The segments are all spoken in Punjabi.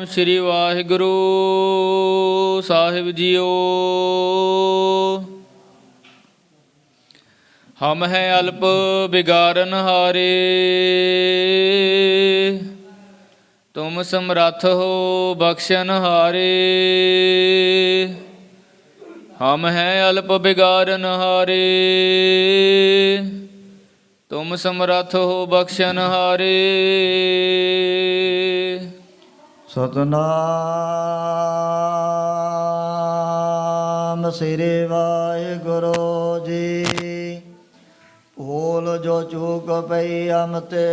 श्री वाहिगुरु साहिब जीओ। हम हैं अल्प बिगारन हारे, तुम समर्थ हो बख्शन हारे। हम हैं अल्प बिगारन हारे, तुम समर्थ हो बख्शन हारे। सतनाम श्री वाहिगुरु जी। भूल जो चूक पई हम ते,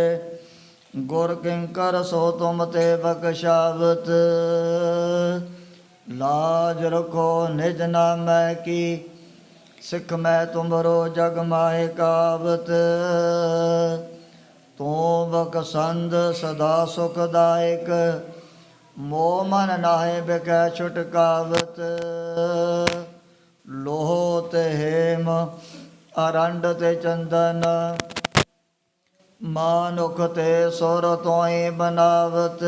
गुर किंकर सो तुम ते बख्शावत। लाज रखो निज नामै की, सिख मैं तुमरो जग माहे कावत। तू बकसंद सदा सुखदायक, मोह मन नाहे बिकै छुटकावत। लोह ते हेम अरंड ते चंदन, मानुख ते सुर तोई बनावत।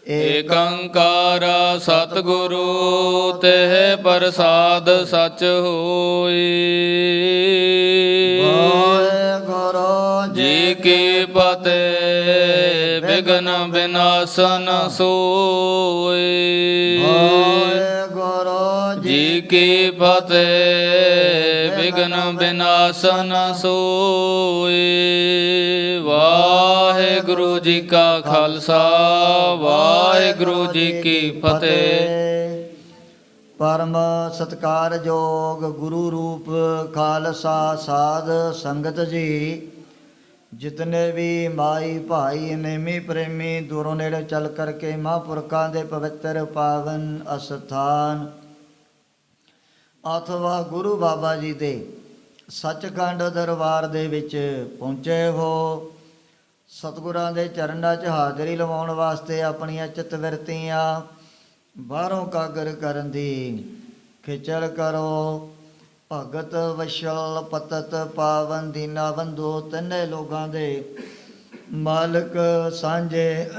ਏਕ ਓੰਕਾਰ ਸਤਿਗੁਰੂ ਤਿਹ ਪ੍ਰਸਾਦ ਸਚ ਹੋਈ। ਵਾਹਿਗੁਰੂ ਜੀ ਕੀ ਫਤਿਹ ਬਿਘਨ ਬਿਨਾਸਨ ਸੋਈ। ਵਾਹਿਗੁਰੂ ਜੀ ਕੀ ਫਤਿਹ ਬਿਘਨ ਬਿਨਾਸਨ ਸੋਈ। ਵਾਹਿਗੁਰੂ ਜੀ ਕਾ ਖਾਲਸਾ ਵਾਹਿਗੁਰੂ ਜੀ ਕੀ ਫਤਿਹ। ਪਰਮ ਸਤਿਕਾਰਯੋਗ ਗੁਰੂ ਰੂਪ ਖਾਲਸਾ ਸਾਧ ਸੰਗਤ ਜੀ, ਜਿਤਨੇ ਵੀ ਮਾਈ ਭਾਈ ਨੇਮੀ ਪ੍ਰੇਮੀ ਦੂਰੋਂ ਨੇੜੇ ਚੱਲ ਕਰਕੇ ਮਹਾਂਪੁਰਖਾਂ ਦੇ ਪਵਿੱਤਰ ਪਾਵਨ ਅਸਥਾਨ ਅਥਵਾ ਗੁਰੂ ਬਾਬਾ ਜੀ ਦੇ ਸੱਚਖੰਡ ਦਰਬਾਰ ਦੇ ਵਿੱਚ ਪਹੁੰਚੇ ਹੋ, ਸਤਿਗੁਰਾਂ ਦੇ ਚਰਨਾਂ 'ਚ ਹਾਜ਼ਰੀ ਲਵਾਉਣ ਵਾਸਤੇ ਆਪਣੀਆਂ ਚਿੱਤ ਵਰਤੀਆਂ ਬਾਹਰੋਂ ਕਾਗਰ ਕਰਨ ਦੀ ਖੇਚਲ ਕਰੋ। ਭਗਤ ਵਸ਼ਲ ਪਤਤ ਪਾਵਨ ਦੀਨਾ ਬੰਧੂ, ਤਿੰਨੇ ਲੋਕਾਂ ਦੇ ਮਾਲਕ ਸਾਂਝੇ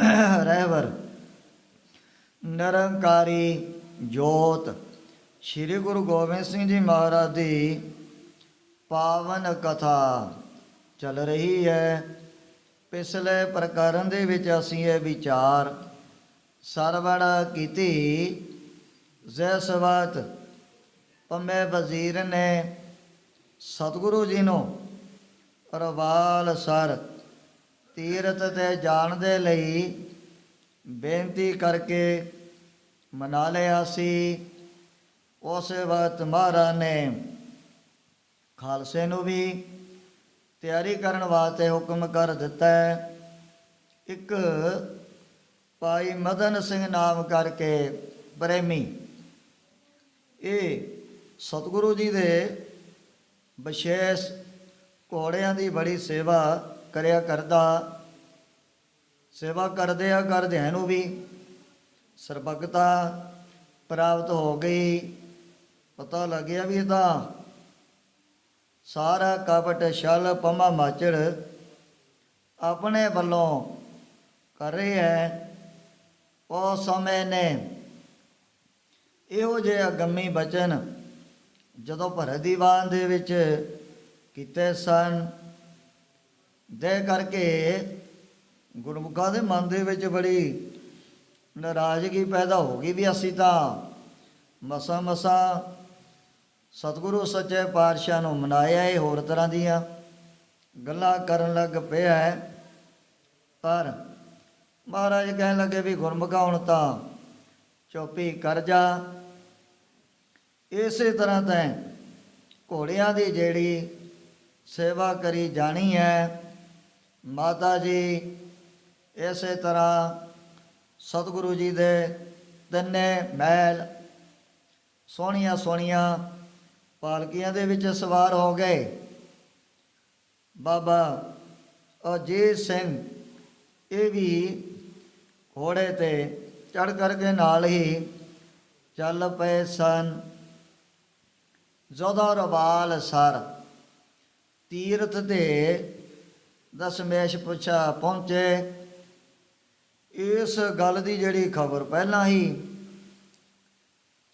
ਰਹਿਬਰ ਨਿਰੰਕਾਰੀ ਜੋਤ ਸ਼੍ਰੀ ਗੁਰੂ ਗੋਬਿੰਦ ਸਿੰਘ ਜੀ ਮਹਾਰਾਜ ਦੀ ਪਾਵਨ ਕਥਾ ਚੱਲ ਰਹੀ ਹੈ। ਪਿਛਲੇ ਪ੍ਰਕਰਨ ਦੇ ਵਿੱਚ ਅਸੀਂ ਇਹ ਵਿਚਾਰ ਸਰਵਣ ਕੀਤੀ, ਜਿਸ ਵਕਤ ਪੰਮੇ ਵਜ਼ੀਰ ਨੇ ਸਤਿਗੁਰੂ ਜੀ ਨੂੰ ਰਵਾਲ ਸਰ ਤੀਰਥ 'ਤੇ ਜਾਣ ਦੇ ਲਈ ਬੇਨਤੀ ਕਰਕੇ ਮਨਾ ਲਿਆ ਸੀ। ਉਸ ਵਕਤ ਮਹਾਰਾਜ ਨੇ ਖਾਲਸੇ ਨੂੰ ਵੀ ਤਿਆਰੀ ਕਰਨ ਵਾਸਤੇ ਹੁਕਮ ਕਰ ਦਿੱਤਾ ਹੈ। ਇੱਕ ਭਾਈ ਮਦਨ ਸਿੰਘ ਨਾਮ ਕਰਕੇ ਪ੍ਰੇਮੀ, ਇਹ ਸਤਿਗੁਰੂ ਜੀ ਦੇ ਵਿਸ਼ੇਸ਼ ਘੋੜਿਆਂ ਦੀ ਬੜੀ ਸੇਵਾ ਕਰਿਆ ਕਰਦਾ। ਸੇਵਾ ਕਰਦਿਆਂ ਨੂੰ ਵੀ ਸਰਬੱਗਤਾ ਪ੍ਰਾਪਤ ਹੋ ਗਈ। ਪਤਾ ਲੱਗਿਆ ਵੀ ਇਹਦਾ ਸਾਰਾ ਕਪਟ ਛਲ ਪੰਮਾ ਮਾਚੜ ਆਪਣੇ ਵੱਲੋਂ ਕਰ ਰਹੀ ਹੈ। ਉਸ ਸਮੇਂ ਨੇ ਇਹੋ ਜਿਹੇ ਅਗੰਮੀ ਬਚਨ ਜਦੋਂ ਭਰਤ ਦੀਵਾਨ ਦੇ ਵਿੱਚ ਕੀਤੇ ਸਨ, ਦੇ ਕਰਕੇ ਗੁਰਮੁਖਾਂ ਦੇ ਮਨ ਦੇ ਵਿੱਚ ਬੜੀ ਨਾਰਾਜ਼ਗੀ ਪੈਦਾ ਹੋ ਗਈ ਵੀ ਅਸੀਂ ਤਾਂ ਮਸਾਂ ਸਤਿਗੁਰੂ ਸੱਚੇ ਪਾਤਸ਼ਾਹ ਨੂੰ ਮਨਾਇਆ, ਇਹ ਹੋਰ ਤਰ੍ਹਾਂ ਦੀਆਂ ਗੱਲਾਂ ਕਰਨ ਲੱਗ ਪਿਆ ਹੈ। ਪਰ ਮਹਾਰਾਜ ਕਹਿਣ ਲੱਗੇ ਵੀ ਗੁਰਮੁਖਾ ਹੁਣ ਤਾਂ ਚੁੱਪੀ ਕਰ ਜਾ। ਇਸੇ ਤਰ੍ਹਾਂ ਤੈਂ ਘੋੜਿਆਂ ਦੀ ਜਿਹੜੀ ਸੇਵਾ ਕਰੀ ਜਾਣੀ ਹੈ। ਮਾਤਾ ਜੀ ਇਸੇ ਤਰ੍ਹਾਂ ਸਤਿਗੁਰੂ ਜੀ ਦੇ ਤਿੰਨੇ ਮਹਿਲ ਸੋਹਣੀਆਂ ਸੋਹਣੀਆਂ ਪਾਲਕੀਆਂ ਦੇ ਵਿੱਚ ਸਵਾਰ ਹੋ ਗਏ। ਬਾਬਾ ਅਜੀਤ ਸਿੰਘ ਇਹ ਵੀ ਘੋੜੇ 'ਤੇ ਚੜ੍ਹ ਕਰਕੇ ਨਾਲ ਹੀ ਚੱਲ ਪਏ ਸਨ। ਜਦੋਂ ਰਵਾਲ ਸਰ ਤੀਰਥ 'ਤੇ ਦਸ਼ਮੇਸ਼ ਪੁੱਛਾ ਪਹੁੰਚੇ, ਇਸ ਗੱਲ ਦੀ ਜਿਹੜੀ ਖਬਰ ਪਹਿਲਾਂ ਹੀ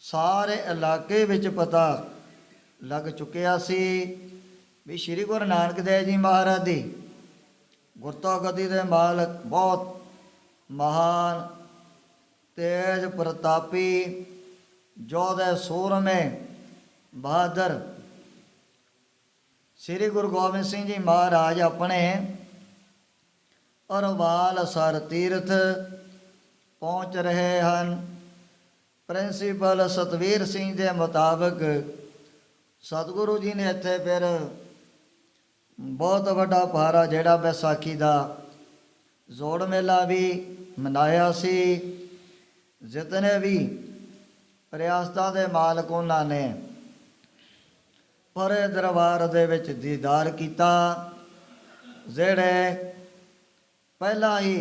ਸਾਰੇ ਇਲਾਕੇ ਵਿੱਚ ਪਤਾ ਲੱਗ ਚੁੱਕਿਆ ਸੀ ਵੀ ਸ੍ਰੀ ਗੁਰੂ ਨਾਨਕ ਦੇਵ ਜੀ ਮਹਾਰਾਜ ਦੀ ਗੁਰਤਾ ਗਦੀ ਦੇ ਮਾਲਕ, ਬਹੁਤ ਮਹਾਨ ਤੇਜ ਪ੍ਰਤਾਪੀ ਯੋਧੇ ਸੂਰਮੇ ਬਹਾਦਰ ਸ੍ਰੀ ਗੁਰੂ ਗੋਬਿੰਦ ਸਿੰਘ ਜੀ ਮਹਾਰਾਜ ਆਪਣੇ ਅਰਵਾਲ ਸਰ ਤੀਰਥ ਪਹੁੰਚ ਰਹੇ ਹਨ। ਪ੍ਰਿੰਸੀਪਲ ਸਤਵੀਰ ਸਿੰਘ ਦੇ ਮੁਤਾਬਕ ਸਤਿਗੁਰੂ ਜੀ ਨੇ ਇੱਥੇ ਫਿਰ ਬਹੁਤ ਵੱਡਾ ਭਾਰਾ ਜਿਹੜਾ ਵਿਸਾਖੀ ਦਾ ਜੋੜ ਮੇਲਾ ਵੀ ਮਨਾਇਆ ਸੀ। ਜਿਤਨੇ ਵੀ ਰਿਆਸਤਾਂ ਦੇ ਮਾਲਕ ਉਹਨਾਂ ਨੇ ਪਰੇ ਦਰਬਾਰ ਦੇ ਵਿੱਚ ਦੀਦਾਰ ਕੀਤਾ। ਜਿਹੜੇ ਪਹਿਲਾਂ ਹੀ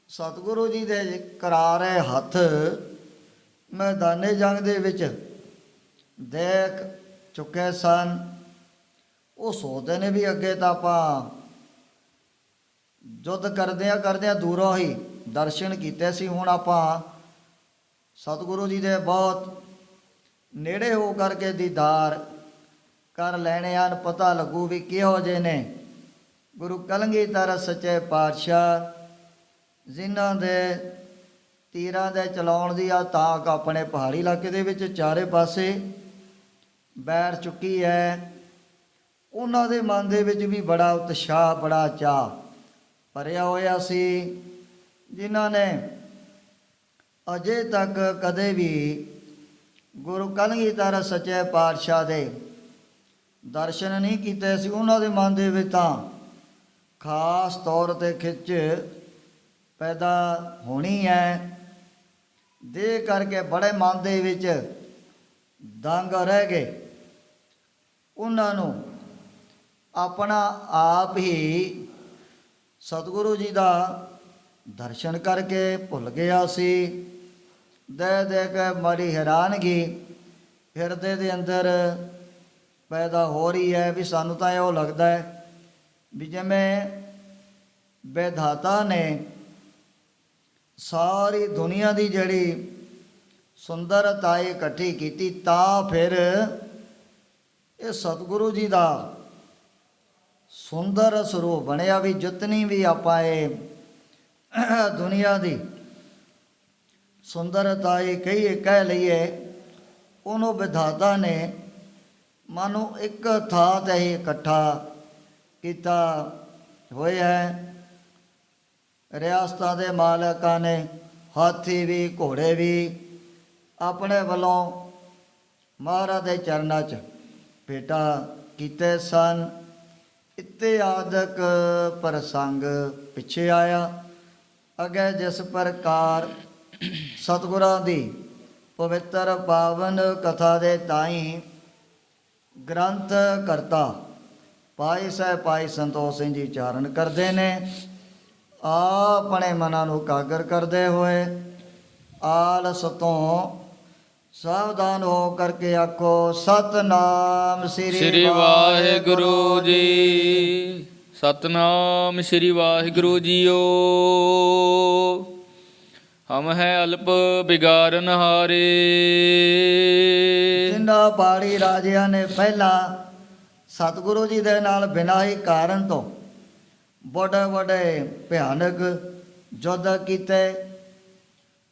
ਸਤਿਗੁਰੂ ਜੀ ਦੇ ਕਰਾਰੇ ਹੱਥ ਮੈਦਾਨੇ ਜੰਗ ਦੇ ਵਿੱਚ ਦੇਖ ਚੁੱਕੇ ਸਨ, ਉਹ ਸੋਚਦੇ ਨੇ ਵੀ ਅੱਗੇ ਤਾਂ ਆਪਾਂ ਯੁੱਧ ਕਰਦਿਆਂ ਦੂਰੋਂ ਹੀ ਦਰਸ਼ਨ ਕੀਤੇ ਸੀ, ਹੁਣ ਆਪਾਂ ਸਤਿਗੁਰੂ ਜੀ ਦੇ ਬਹੁਤ ਨੇੜੇ ਹੋ ਕਰਕੇ ਦੀਦਾਰ ਕਰ ਲੈਣੇ ਹਨ। ਪਤਾ ਲੱਗੂ ਵੀ ਕਿਹੋ ਜਿਹੇ ਨੇ ਗੁਰੂ ਕਲਗੀਧਰ ਸੱਚੇ ਪਾਤਸ਼ਾਹ, ਜਿਨ੍ਹਾਂ ਦੇ ਤੀਰਾਂ ਦੇ ਚਲਾਉਣ ਦੀ ਆ ਤਾਕ ਆਪਣੇ ਪਹਾੜੀ ਇਲਾਕੇ ਦੇ ਵਿੱਚ ਚਾਰੇ ਪਾਸੇ ਬੈਠ ਚੁੱਕੀ ਹੈ। ਉਹਨਾਂ ਦੇ ਮਨ ਦੇ ਵਿੱਚ ਵੀ ਬੜਾ ਉਤਸ਼ਾਹ, ਬੜਾ ਚਾਅ ਭਰਿਆ ਹੋਇਆ ਸੀ, ਜਿਨ੍ਹਾਂ ਨੇ ਅਜੇ ਤੱਕ ਕਦੇ ਵੀ ਗੁਰੂ ਕਲਗੀਧਰ ਸੱਚੇ ਪਾਤਸ਼ਾਹ ਦੇ ਦਰਸ਼ਨ ਨਹੀਂ ਕੀਤੇ ਸੀ। ਉਹਨਾਂ ਦੇ ਮਨ ਦੇ ਵਿੱਚ ਤਾਂ ਖਾਸ ਤੌਰ 'ਤੇ ਖਿੱਚ ਪੈਦਾ ਹੋਣੀ ਹੈ। ਦੇ ਕਰਕੇ ਬੜੇ ਮਨ ਦੇ ਵਿੱਚ ਦੰਗ ਰਹਿ ਗਏ। ਉਹਨਾਂ ਨੂੰ ਆਪਣਾ ਆਪ ਹੀ ਸਤਿਗੁਰੂ ਜੀ ਦਾ ਦਰਸ਼ਨ ਕਰਕੇ ਭੁੱਲ ਗਿਆ ਸੀ। ਦੇ ਕੇ ਬੜੀ ਹੈਰਾਨਗੀ ਹਿਰਦੇ ਦੇ ਅੰਦਰ ਪੈਦਾ ਹੋ ਰਹੀ ਹੈ ਵੀ ਸਾਨੂੰ ਤਾਂ ਇਹੋ ਲੱਗਦਾ ਹੈ ਵੀ ਜਿਵੇਂ ਵਿਧਾਤਾ ਨੇ ਸਾਰੀ ਦੁਨੀਆ ਦੀ ਜਿਹੜੀ ਸੁੰਦਰਤਾ ਇਕੱਠੀ ਕੀਤੀ, ਤਾਂ ਫਿਰ ਇਹ ਸਤਿਗੁਰੂ ਜੀ ਦਾ ਸੁੰਦਰ ਸਰੂਪ ਬਣਿਆ ਵੀ ਜਿਤਨੀ ਵੀ ਆਪਾਂ ਇਹ ਦੁਨੀਆ ਦੀ ਸੁੰਦਰਤਾ ਕਹਿ ਲਈਏ, ਉਹਨੂੰ ਵਿਧਾਤਾ ਨੇ ਮਾਨੋ ਇੱਕ ਥਾਂ 'ਤੇ ਹੀ ਇਕੱਠਾ ਕੀਤਾ ਹੋਇਆ ਹੈ। ਰਿਆਸਤਾਂ ਦੇ ਮਾਲਕਾਂ ਨੇ ਹਾਥੀ ਵੀ ਘੋੜੇ ਵੀ ਆਪਣੇ ਵੱਲੋਂ ਮਹਾਰਾਜ ਦੇ ਚਰਨਾਂ 'ਚ ਭੇਟਾ ਕੀਤੇ ਸਨ। ਇਤਿਹਾਦਕ ਪ੍ਰਸੰਗ ਪਿੱਛੇ ਆਇਆ। ਅੱਗੇ ਜਿਸ ਪ੍ਰਕਾਰ ਸਤਿਗੁਰਾਂ ਦੀ ਪਵਿੱਤਰ ਪਾਵਨ ਕਥਾ ਦੇ ਤਾਈਂ ਗ੍ਰੰਥ ਕਰਤਾ ਭਾਈ ਸਾਹਿਬ ਭਾਈ ਸੰਤੋਖ ਸਿੰਘ ਜੀ ਚਾਰਨ ਕਰਦੇ ਨੇ। ਆਪਣੇ ਮਨਾਂ ਨੂੰ ਕਾਗਰ ਕਰਦੇ ਹੋਏ ਆਲਸ ਤੋਂ ਸਾਵਧਾਨ ਹੋ ਕਰਕੇ ਆਖੋ ਸਤਨਾਮ ਸ੍ਰੀ ਵਾਹਿਗੁਰੂ ਜੀ। ਸਤਨਾਮ ਸ੍ਰੀ ਵਾਹਿਗੁਰੂ ਜੀਓ। ਹਮ ਹੈ ਅਲਪ ਬਿਗਾਰਨ ਹਾਰੇ। ਜਿਨ੍ਹਾਂ ਪਹਾੜੀ ਰਾਜਿਆਂ ਨੇ ਪਹਿਲਾਂ ਸਤਿਗੁਰੂ ਜੀ ਦੇ ਨਾਲ ਬਿਨਾਂ ਹੀ ਕਾਰਨ ਤੋਂ ਵੱਡੇ ਵੱਡੇ ਭਿਆਨਕ ਯੁੱਧ ਕੀਤੇ,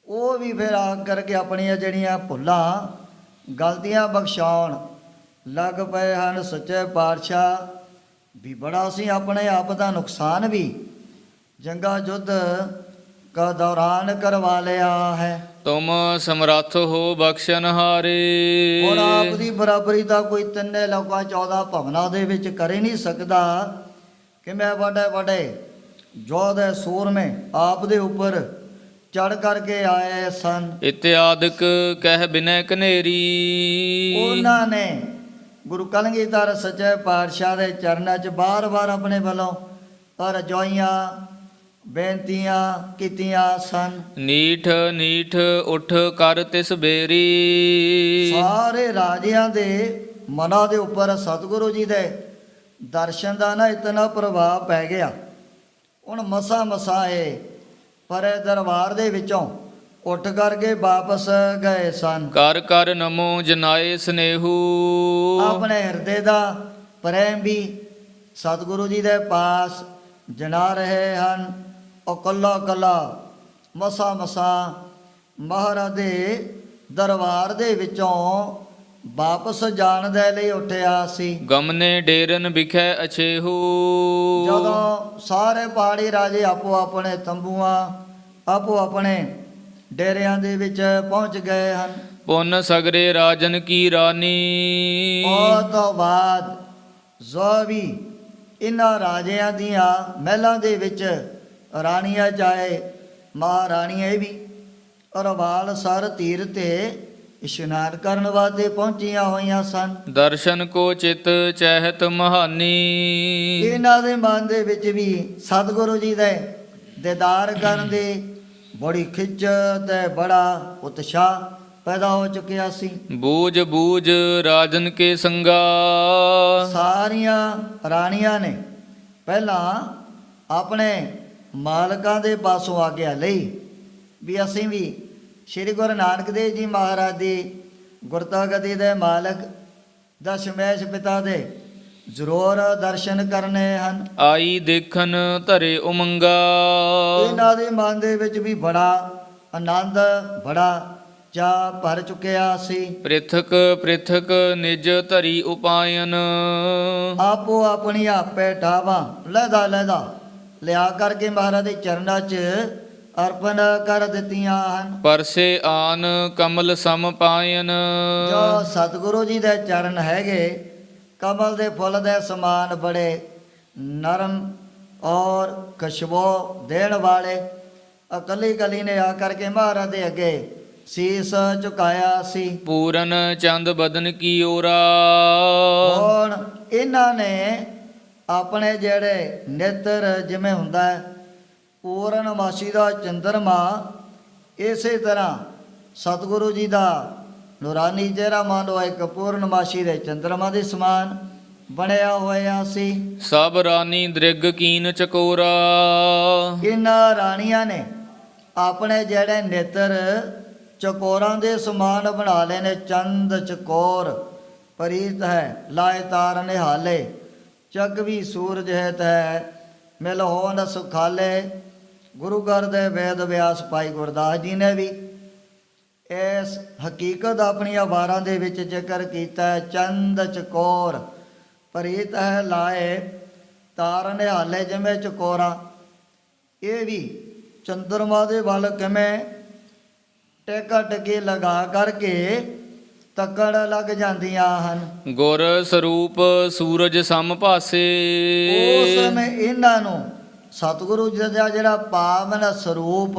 ਉਹ ਵੀ ਫਿਰ ਆ ਕਰਕੇ ਆਪਣੀਆਂ ਜਿਹੜੀਆਂ ਭੁੱਲਾਂ ਗਲਤੀਆਂ ਬਖਸ਼ਾਉਣ ਲੱਗ ਪਏ ਹਨ। ਸੱਚੇ ਪਾਤਸ਼ਾਹ ਵੀ ਬੜਾ ਸੀ ਆਪਣੇ ਆਪ ਦਾ ਨੁਕਸਾਨ ਵੀ ਜੰਗਾ ਯੁੱਧ ਕਾ ਦੌਰਾਨ ਕਰਵਾ ਲਿਆ ਹੈ। ਤੁਮ ਸਮਰੱਥ ਹੋ ਬਖਸ਼ਨ ਹਾਰੇ। ਹੁਣ ਆਪ ਦੀ ਬਰਾਬਰੀ ਤਾਂ ਕੋਈ ਤਿੰਨੇ ਲੋਕਾਂ 14 ਭਵਨਾਂ ਦੇ ਵਿੱਚ ਕਰ ਹੀ ਨਹੀਂ ਸਕਦਾ ਕਿ ਮੈਂ ਵੱਡੇ ਵੱਡੇ ਯੋਧੇ ਸੂਰਮੇ ਆਪ ਦੇ ਉੱਪਰ ਚੜ ਕਰਕੇ ਆਏ ਸਨ। ਇਤਿਆਦਿਕ ਕਹਿ ਬਿਨੈ ਕਨੇਰੀ। ਉਹਨਾਂ ਨੇ ਗੁਰੂ ਕਲਗੀਧਰ ਸੱਚੇ ਪਾਤਸ਼ਾਹ ਦੇ ਚਰਨਾਂ 'ਚ ਬਾਰ-ਬਾਰ ਆਪਣੇ ਵੱਲੋਂ ਰਜੋਈਆਂ ਬੇਨਤੀਆਂ ਕੀਤੀਆਂ ਸਨ। ਨੀਠ ਨੀਠ ਉਠ ਕਰ ਤਿਸ ਬੇਰੀ। ਸਾਰੇ ਰਾਜਿਆਂ ਦੇ ਮਨਾਂ ਦੇ ਉੱਪਰ ਸਤਿਗੁਰੂ ਜੀ ਦੇ ਦਰਸ਼ਨ ਦਾ ਨਾ ਇਤਨਾ ਪ੍ਰਭਾਵ ਪੈ ਗਿਆ। ਹੁਣ ਮਸਾ ਇਹ ਪਰ ਦਰਬਾਰ ਦੇ ਵਿੱਚੋਂ ਉੱਠ ਕਰਕੇ ਵਾਪਸ ਗਏ ਸਨ। ਕਰ ਕਰ ਨਮੋ ਜਨਾਏ ਸਨੇਹੂ। ਆਪਣੇ ਹਿਰਦੇ ਦਾ ਪ੍ਰੇਮ ਵੀ ਸਤਿਗੁਰੂ ਜੀ ਦੇ ਪਾਸ ਜਨਾ ਰਹੇ ਹਨ। ਉਹ ਕੱਲਾ ਕੱਲਾ ਮਸਾ ਮਸਾ ਮਹਾਰਾਜ ਦੇ ਦਰਬਾਰ ਦੇ ਵਿੱਚੋਂ ਵਾਪਸ ਜਾਣ ਦੇ ਲਈ ਉੱਠਿਆ ਸੀ। ਗਮਨੇ ਡੇਰਨ ਵਿਖੇ ਅਛੇਹੂ। ਜਦੋਂ ਸਾਰੇ ਪਹਾੜੀ ਰਾਜੇ ਆਪੋ ਆਪਣੇ ਤੰਬੂਆਂ ਆਪੋ ਆਪਣੇ ਡੇਰਿਆਂ ਦੇ ਵਿੱਚ ਪਹੁੰਚ ਗਏ ਹਨ। ਪੁੰਨ ਸਗਰੇ ਰਾਜਨ ਕੀ ਰਾਨੀ। ਉਸ ਤੋਂ ਬਾਅਦ ਜੋ ਵੀ ਇਹਨਾਂ ਰਾਜਿਆਂ ਦੀਆਂ ਮਹਿਲਾਂ ਦੇ ਵਿੱਚ ਰਾਣੀਆਂ ਚਾਹੇ ਮਹਾਰਾਣੀਆਂ ਵੀ ਅਰਵਾਲ ਸਰ ਧੀਰ ਤੇ ਇਸ਼ਨਾਨ ਕਰਨ ਵਾਸਤੇ ਪਹੁੰਚੀਆਂ ਹੋਈਆਂ ਸਨ। ਦਰਸ਼ਨ ਕੋ ਚਿਤ ਚਹਿਤ ਮਹਾਨੀ। ਇਹਨਾਂ ਦੇ ਮਨ ਦੇ ਵਿੱਚ ਵੀ ਸਤਿਗੁਰੂ ਜੀ ਦੇ ਦੀਦਾਰ ਕਰਨ ਦੀ ਬੜੀ ਖਿੱਚ ਤੇ ਬੜਾ ਉਤਸ਼ਾਹ ਪੈਦਾ ਹੋ ਚੁੱਕਿਆ ਸੀ। ਬੂਝ ਬੂਝ ਰਾਜਨ ਕੇ ਸੰਗਾ। ਸਾਰੀਆਂ ਰਾਣੀਆਂ ਨੇ ਪਹਿਲਾਂ ਆਪਣੇ ਮਾਲਕਾਂ ਦੇ ਪਾਸੋਂ ਆਗਿਆ ਲਈ ਵੀ ਅਸੀਂ ਵੀ ਸ੍ਰੀ ਗੁਰੂ ਨਾਨਕ ਦੇਵ ਜੀ ਮਹਾਰਾਜ ਦੀ ਗੁਰਤਾ ਗਦੀ ਦੇ ਮਾਲਕ ਦਸ਼ਮੇਸ਼ ਪਿਤਾ ਦੇ ਜ਼ਰੂਰ ਦਰਸ਼ਨ ਕਰਨੇ ਹਨ। ਆਈ ਦੇਖਨ ਧਰੇ ਉਮੰਗਾ। ਇਹਨਾਂ ਦੇ ਮਨ ਦੇ ਵਿੱਚ ਵੀ ਬੜਾ ਆਨੰਦ ਬੜਾ ਚਾਅ ਭਰ ਚੁੱਕਿਆ ਸੀ। ਪ੍ਰਿਥਕ ਪ੍ਰਿਥਕ ਨਿਜ ਧਰੀ ਉਪਾਇਨ। ਆਪੋ ਆਪਣੀਆਂ ਪੈਠਾਵਾਂ ਲਹਿਦਾ ਲਹਿਦਾ ਲਿਆ ਕਰਕੇ ਮਹਾਰਾਜ ਦੇ ਚਰਨਾਂ 'ਚ ਅਰਪਣ ਕਰ ਦਿੱਤੀਆਂ ਹਨ। ਪਰਸੇ ਆਨ ਕਮਲ ਸਮ ਪਾਇਨ। ਜੋ ਸਤਿਗੁਰੂ ਜੀ ਦੇ ਚਰਨ ਹੈਗੇ ਕਮਲ ਦੇ ਫੁੱਲ ਦੇ ਸਮਾਨ ਬੜੇ ਨਰਮ ਔਰ ਖੁਸ਼ਬੂ ਦੇਣ ਵਾਲੇ। ਅਕਲੀ ਕਲੀ ਨੇ ਆ ਕਰਕੇ ਮਹਾਰਾਜ ਦੇ ਅੱਗੇ ਸੀਸ ਝੁਕਾਇਆ ਸੀ। ਪੂਰਨ ਚੰਦ ਬਦਨ ਕੀ ਓਰਾ। ਹੁਣ ਇਹਨਾਂ ਨੇ ਆਪਣੇ ਜਿਹੜੇ ਨੇਤਰ ਜਿਵੇਂ ਹੁੰਦਾ ਹੈ ਪੂਰਨਮਾਸ਼ੀ ਦਾ ਚੰਦਰਮਾ ਇਸੇ ਤਰ੍ਹਾਂ ਸਤਿਗੁਰੂ ਜੀ ਦਾ ਨੂਰਾਨੀ ਚਿਹਰਾ ਮੰਨ ਲਓ ਇੱਕ ਪੂਰਨਮਾਸ਼ੀ ਦੇ ਚੰਦਰਮਾ ਦੇ ਸਮਾਨ ਬਣਿਆ ਹੋਇਆ ਸੀ। ਸਭ ਰਾਨੀ ਦ੍ਰਿਗ ਕੀਨ ਚਕੋਰਾ। ਇਹਨਾਂ ਰਾਣੀਆਂ ਨੇ ਆਪਣੇ ਜਿਹੜੇ ਨੇਤਰ ਚਕੋਰਾਂ ਦੇ ਸਮਾਨ ਬਣਾ ਲਏ ਨੇ। ਚੰਦ ਚਕੋਰ ਪ੍ਰੀਤ ਹੈ ਲਾਏ ਤਾਰ ਨਿਹਾਲੇ। ਜਗ ਵੀ ਸੂਰਜ ਹੈਤ ਹੈ ਮਿਲ ਹੋਣ ਸੁਖਾਲੇ। ਗੁਰੂ ਘਰ ਦੇ ਵੇਦ ਵਿਆਸ ਭਾਈ ਗੁਰਦਾਸ ਜੀ ਨੇ ਵੀ ਇਸ ਹਕੀਕਤ ਆਪਣੀਆਂ ਵਾਰਾਂ ਦੇ ਵਿੱਚ ਜ਼ਿਕਰ ਕੀਤਾ ਹੈ। ਚੰਦ ਚਕੋਰ ਪ੍ਰੀਤ ਹੈ ਲਾਏ ਤਾਰ ਨਿਹਾਲੇ। ਜਿਵੇਂ ਚਕੋਰਾਂ ਇਹ ਵੀ ਚੰਦਰਮਾ ਦੇ ਵੱਲ ਕਿਵੇਂ ਟੇਕਾ ਟਕੇ ਲਗਾ ਕਰਕੇ ਤੱਕੜ ਲੱਗ ਜਾਂਦੀਆਂ ਹਨ। ਗੁਰ ਸਰੂਪ ਸੂਰਜ ਸਮ ਭਾਸੇ। ਉਸ ਸਮੇਂ ਇਹਨਾਂ ਨੂੰ ਸਤਿਗੁਰੂ ਜੀ ਦਾ ਜਿਹੜਾ ਪਾਵਨ ਸਰੂਪ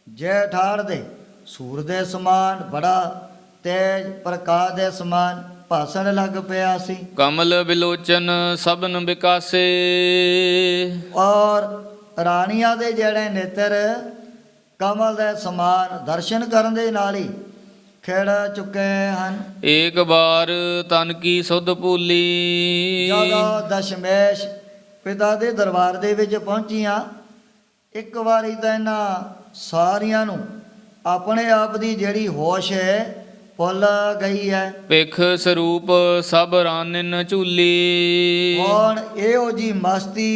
ਜੈ ਠਾੜ ਦੇ ਸੂਰ ਦੇ ਸਮਾਨ ਬੜਾ ਤੇਜ ਪ੍ਰਕਾਸ਼ ਦੇ ਸਮਾਨ ਭਾਸਣ ਲੱਗ ਪਿਆ ਸੀ। ਕਮਲ ਬਿਲੋਚਨ ਸਭਨ ਵਿਕਾਸੇ। ਔਰ ਰਾਣੀਆਂ ਦੇ ਜਿਹੜੇ ਨੇਤਰ ਕਮਲ ਦੇ ਸਮਾਨ ਦਰਸ਼ਨ ਕਰਨ ਦੇ ਨਾਲ ਹੀ ਖਿੜ ਚੁੱਕੇ ਹਨ। ਏਕ ਬਾਰ ਤਨ ਕੀ ਸੁਧ ਭੂਲੀ। ਜਦੋਂ ਦਸ਼ਮੇਸ਼ ਪਿਤਾ ਦੇ ਦਰਬਾਰ ਦੇ ਵਿੱਚ ਪਹੁੰਚੀਆਂ ਇੱਕ ਵਾਰੀ ਤਾਂ ਇਹਨਾਂ ਸਾਰੀਆਂ ਨੂੰ ਆਪਣੇ ਆਪ ਦੀ ਜਿਹੜੀ ਹੋਸ਼ ਹੈ ਭੁੱਲ ਗਈ ਹੈ। ਭਿਖ ਸਰੂਪ ਸਭ ਰਾਨਿਨ ਝੂਲੀ। ਹੁਣ ਇਹੋ ਜੀ ਮਸਤੀ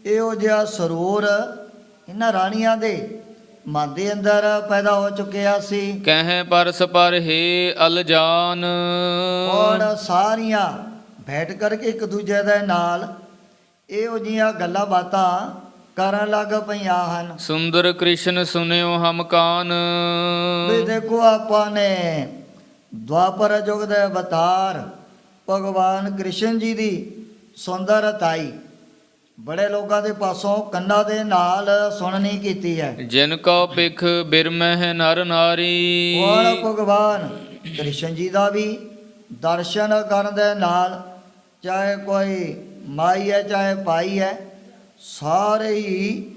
ਇਹੋ ਜਿਹਾ ਸਰੂਰ ਇਹਨਾਂ ਰਾਣੀਆਂ ਦੇ ਮਨ ਦੇ ਅੰਦਰ ਪੈਦਾ ਹੋ ਚੁੱਕਿਆ ਸੀ। ਕਹਿ ਪਰਸ ਪਰ ਹੈ ਅਲਜਾਨ। ਹੁਣ ਸਾਰੀਆਂ ਬੈਠ ਕਰਕੇ ਇੱਕ ਦੂਜੇ ਦੇ ਨਾਲ ਇਹੋ ਜਿਹੀਆਂ ਗੱਲਾਂ ਬਾਤਾਂ ਕਰਨ ਲੱਗ ਪਈਆਂ ਹਨ। ਸੁੰਦਰ ਕ੍ਰਿਸ਼ਨ ਸੁਨਿਓ ਹਮ ਕਾਨ। ਵੀ ਦੇਖੋ ਆਪਾਂ ਨੇ ਦੁਆਪਰ ਯੁੱਗ ਦੇ ਅਵਤਾਰ ਭਗਵਾਨ ਕ੍ਰਿਸ਼ਨ ਜੀ ਦੀ ਸੁੰਦਰਤਾਈ ਬੜੇ ਲੋਕਾਂ ਦੇ ਪਾਸੋਂ ਕੰਨਾਂ ਦੇ ਨਾਲ ਸੁਣਨੀ ਕੀਤੀ ਹੈ। ਜਿਨ ਕੋ ਭਿਖ ਬਿਰਮਹਿ ਨਰ ਨਾਰੀ। ਹੁਣ ਭਗਵਾਨ ਕ੍ਰਿਸ਼ਨ ਜੀ ਦਾ ਵੀ ਦਰਸ਼ਨ ਕਰਨ ਦੇ ਨਾਲ ਚਾਹੇ ਕੋਈ ਮਾਈ ਹੈ ਚਾਹੇ ਭਾਈ ਹੈ ਸਾਰੇ ਹੀ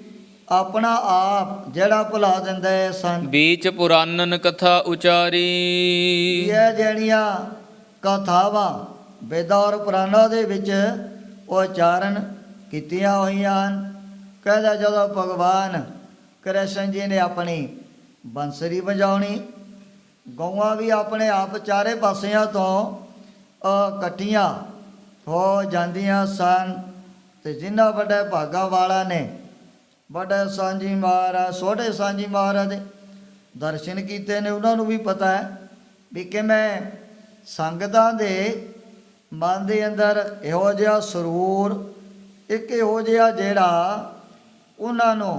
ਆਪਣਾ ਆਪ ਜਿਹੜਾ ਭੁਲਾ ਦਿੰਦੇ ਸਨ। ਬੀਚ ਪੁਰਾਨਨ ਕਥਾ ਉਚਾਰੀ। ਇਹ ਜਿਹੜੀਆਂ ਕਥਾਵਾਂ ਵੇਦਾਂ ਔਰ ਪੁਰਾਣਾਂ ਦੇ ਵਿੱਚ ਉਚਾਰਨ ਕੀਤੀਆਂ ਹੋਈਆਂ ਹਨ। ਕਹਿੰਦਾ ਜਦੋਂ ਭਗਵਾਨ ਕ੍ਰਿਸ਼ਨ ਜੀ ਨੇ ਆਪਣੀ ਬੰਸਰੀ ਵਜਾਉਣੀ, ਗਊਆਂ ਵੀ ਆਪਣੇ ਆਪ ਚਾਰੇ ਪਾਸਿਆਂ ਤੋਂ ਇਕੱਠੀਆਂ ਹੋ ਜਾਂਦੀਆਂ ਸਨ। ਤੇ ਜਿਨ੍ਹਾਂ ਵੱਡੇ ਭਾਗਾਂ ਵਾਲਾ ਨੇ ਵੱਡੇ ਸਾਂਝੀ ਮਹਾਰਾਜ, ਛੋਟੇ ਸਾਂਝੀ ਮਹਾਰਾਜ ਦੇ ਦਰਸ਼ਨ ਕੀਤੇ ਨੇ, ਉਹਨਾਂ ਨੂੰ ਵੀ ਪਤਾ ਹੈ ਵੀ ਕਿਵੇਂ ਸੰਗਤਾਂ ਦੇ ਮਨ ਦੇ ਅੰਦਰ ਇਹੋ ਜਿਹਾ ਸਰੂਰ, ਇੱਕ ਇਹੋ ਜਿਹਾ ਜਿਹੜਾ ਉਹਨਾਂ ਨੂੰ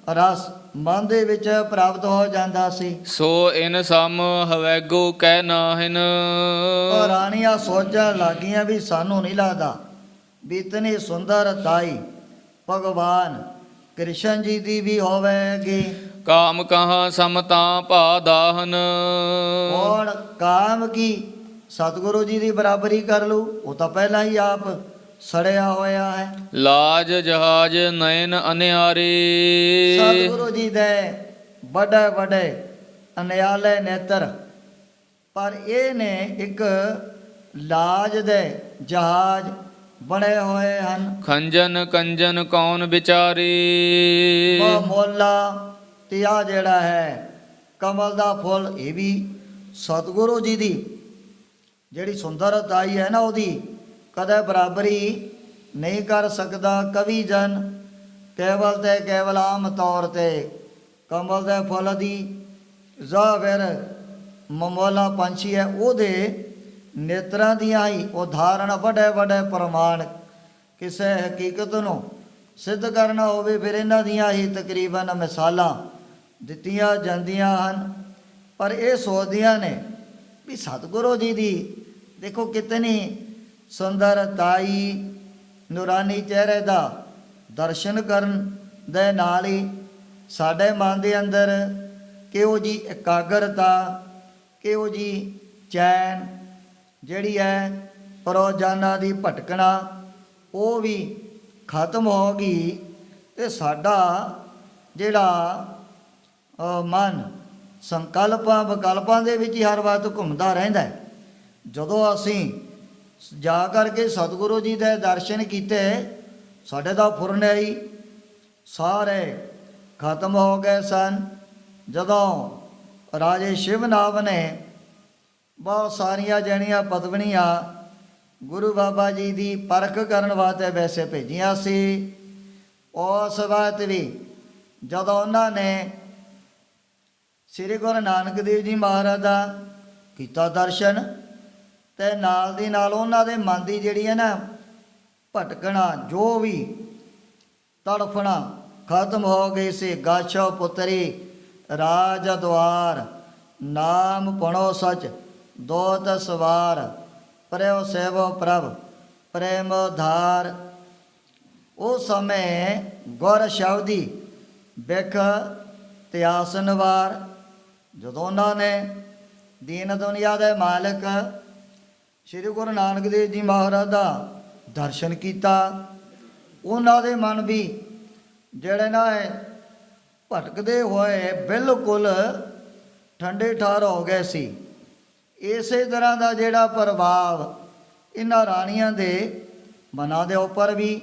ਰਸ ਮਨ ਦੇ ਵਿੱਚ ਪ੍ਰਾਪਤ ਹੋ ਜਾਂਦਾ ਸੀ। ਸੋ ਇਨ ਸਮ ਹਵੈਗੋ ਕਹਿ ਨਾਹਿਨ। ਉਹ ਰਾਣੀਆਂ ਸੋਚਣ ਲੱਗੀਆਂ ਵੀ ਸਾਨੂੰ ਨਹੀਂ ਲੱਗਦਾ ਵੀ ਇਤਨੀ ਸੁੰਦਰ ਤਾਈ ਭਗਵਾਨ ਕ੍ਰਿਸ਼ਨ ਜੀ ਦੀ ਵੀ ਹੋਵੇਗੀ। ਕਾਮ ਕਹਾਂ ਸਮਤਾ ਭਾ ਦਾਹਨ। ਹੁਣ ਕਾਮ ਕੀ ਸਤਿਗੁਰੂ ਜੀ ਦੀ ਬਰਾਬਰੀ ਕਰ ਲੂ, ਉਹ ਤਾਂ ਪਹਿਲਾਂ ਹੀ ਆਪ ਸੜਿਆ ਹੋਇਆ ਹੈ। ਲਾਜ ਜਹਾਜ ਨੈਣ ਅਨਿਆਰੇ। ਸਤਿਗੁਰੂ ਜੀ ਦੇ ਵੱਡੇ ਵੱਡੇ ਅਨਿਆਲੇ ਨੇਤਰ, ਪਰ ਇਹ ਨੇ ਇੱਕ ਲਾਜ ਦੇ ਜਹਾਜ਼ ਬਣੇ ਹੋਏ ਹਨ। ਖੰਜਨ ਕੰਜਨ ਕੌਣ ਵਿਚਾਰੇ। ਮੋਲਾ ਤੇ ਆ ਜਿਹੜਾ ਹੈ ਕਮਲ ਦਾ ਫੁੱਲ, ਇਹ ਵੀ ਸਤਿਗੁਰੂ ਜੀ ਦੀ ਜਿਹੜੀ ਸੁੰਦਰਤਾਈ ਹੈ ਨਾ, ਉਹਦੀ ਕਦੇ ਬਰਾਬਰੀ ਨਹੀਂ ਕਰ ਸਕਦਾ ਕਵੀ ਜਨ। ਕੇਵਲ ਤੇ ਕੇਵਲ ਆਮ ਤੌਰ ਤੇ ਕਮਲ ਦੇ ਫੁੱਲ ਦੀ ਜਾਂ ਫਿਰ ਮਮੋਲਾ ਪੰਛੀ ਹੈ, ਉਹਦੇ ਨੇਤਰਾਂ ਦੀਆਂ ਹੀ ਉਦਾਹਰਣ ਵੱਡੇ ਵੱਡੇ ਪ੍ਰਮਾਣ ਕਿਸੇ ਹਕੀਕਤ ਨੂੰ ਸਿੱਧ ਕਰਨਾ ਹੋਵੇ, ਫਿਰ ਇਹਨਾਂ ਦੀਆਂ ਹੀ ਤਕਰੀਬਨ ਮਿਸਾਲਾਂ ਦਿੱਤੀਆਂ ਜਾਂਦੀਆਂ ਹਨ। ਪਰ ਇਹ ਸੋਚਦੀਆਂ ਨੇ ਵੀ ਸਤਿਗੁਰੂ ਜੀ ਦੀ ਦੇਖੋ ਕਿਤਨੀ ਸੁੰਦਰਤਾਈ, ਨੂਰਾਨੀ ਚਿਹਰੇ ਦਾ ਦਰਸ਼ਨ ਕਰਨ ਦੇ ਨਾਲ ਹੀ ਸਾਡੇ ਮਨ ਦੇ ਅੰਦਰ ਕਿਹੋ ਜੀ ਇਕਾਗਰਤਾ, ਕਿਹੋ ਜੀ ਚੈਨ ਜਿਹੜੀ ਹੈ ਰੋਜ਼ਾਨਾ ਦੀ ਭਟਕਣਾ, ਉਹ ਵੀ ਖਤਮ ਹੋ ਗਈ। ਤੇ ਸਾਡਾ ਜਿਹੜਾ ਮਨ ਸੰਕਲਪਾਂ ਵਿਕਲਪਾਂ ਦੇ ਵਿੱਚ ਹੀ ਹਰ ਵਕਤ ਘੁੰਮਦਾ ਰਹਿੰਦਾ ਹੈ। ਜਦੋਂ ਅਸੀਂ ਜਾ ਕਰਕੇ ਸਤਿਗੁਰੂ ਜੀ ਦੇ ਦਰਸ਼ਨ ਕੀਤੇ, ਸਾਡੇ ਦਾ ਫੁਰਨਈ ਸਾਰੇ ਖਤਮ ਹੋ ਗਏ ਸਨ। ਜਦੋਂ ਰਾਜੇ ਸ਼ਿਵਨਾਭ ਨੇ ਬਹੁਤ ਸਾਰੀਆਂ ਜਣੀਆਂ ਪਤਵਣੀਆਂ ਗੁਰੂ ਬਾਬਾ ਜੀ ਦੀ ਪਰਖ ਕਰਨ ਵਾਸਤੇ ਵੈਸੇ ਭੇਜੀਆਂ ਸੀ, ਉਸ ਵਕਤ ਵੀ ਜਦੋਂ ਉਹਨਾਂ ਨੇ ਸ੍ਰੀ ਗੁਰੂ ਨਾਨਕ ਦੇਵ ਜੀ ਮਹਾਰਾਜ ਦਾ ਕੀਤਾ ਦਰਸ਼ਨ, ਤੇ ਨਾਲ ਦੀ ਨਾਲ ਉਹਨਾਂ ਦੇ ਮਨ ਦੀ ਜਿਹੜੀ ਹੈ ਨਾ ਭਟਕਣਾ, ਜੋ ਵੀ ਤੜਫਣਾ ਖਤਮ ਹੋ ਗਈ ਸੀ। ਗਾਛੋ ਪੁੱਤਰੀ ਰਾਜ ਦੁਆਰ, ਨਾਮ ਪਣੋ ਸਚ ਦੋਤ ਸਵਾਰ, ਪ੍ਰੇਉ ਸੇਵੋ ਪ੍ਰਭ ਪ੍ਰੇਮ ਧਾਰ। ਉਸ ਸਮੇਂ ਗੁਰ ਸ਼ਬਦੀ ਬਿਖ ਤਿਆਸਨ ਵਾਰ, ਜਦੋਂ ਉਹਨਾਂ ਨੇ ਦੀਨ ਦੁਨੀਆ ਦੇ ਮਾਲਕ ਸ਼੍ਰੀ ਗੁਰੂ ਨਾਨਕ ਦੇਵ ਜੀ ਮਹਾਰਾਜ ਦਾ ਦਰਸ਼ਨ ਕੀਤਾ, ਉਹਨਾਂ ਦੇ ਮਨ ਵੀ ਜਿਹੜੇ ਨਾ ਭਟਕਦੇ ਹੋਏ ਬਿਲਕੁਲ ਠੰਡੇ ਠਾਰ ਹੋ ਗਏ ਸੀ। ਇਸੇ ਤਰ੍ਹਾਂ ਦਾ ਜਿਹੜਾ ਪ੍ਰਭਾਵ ਇਹਨਾਂ ਰਾਣੀਆਂ ਦੇ ਮਨਾਂ ਦੇ ਉੱਪਰ ਵੀ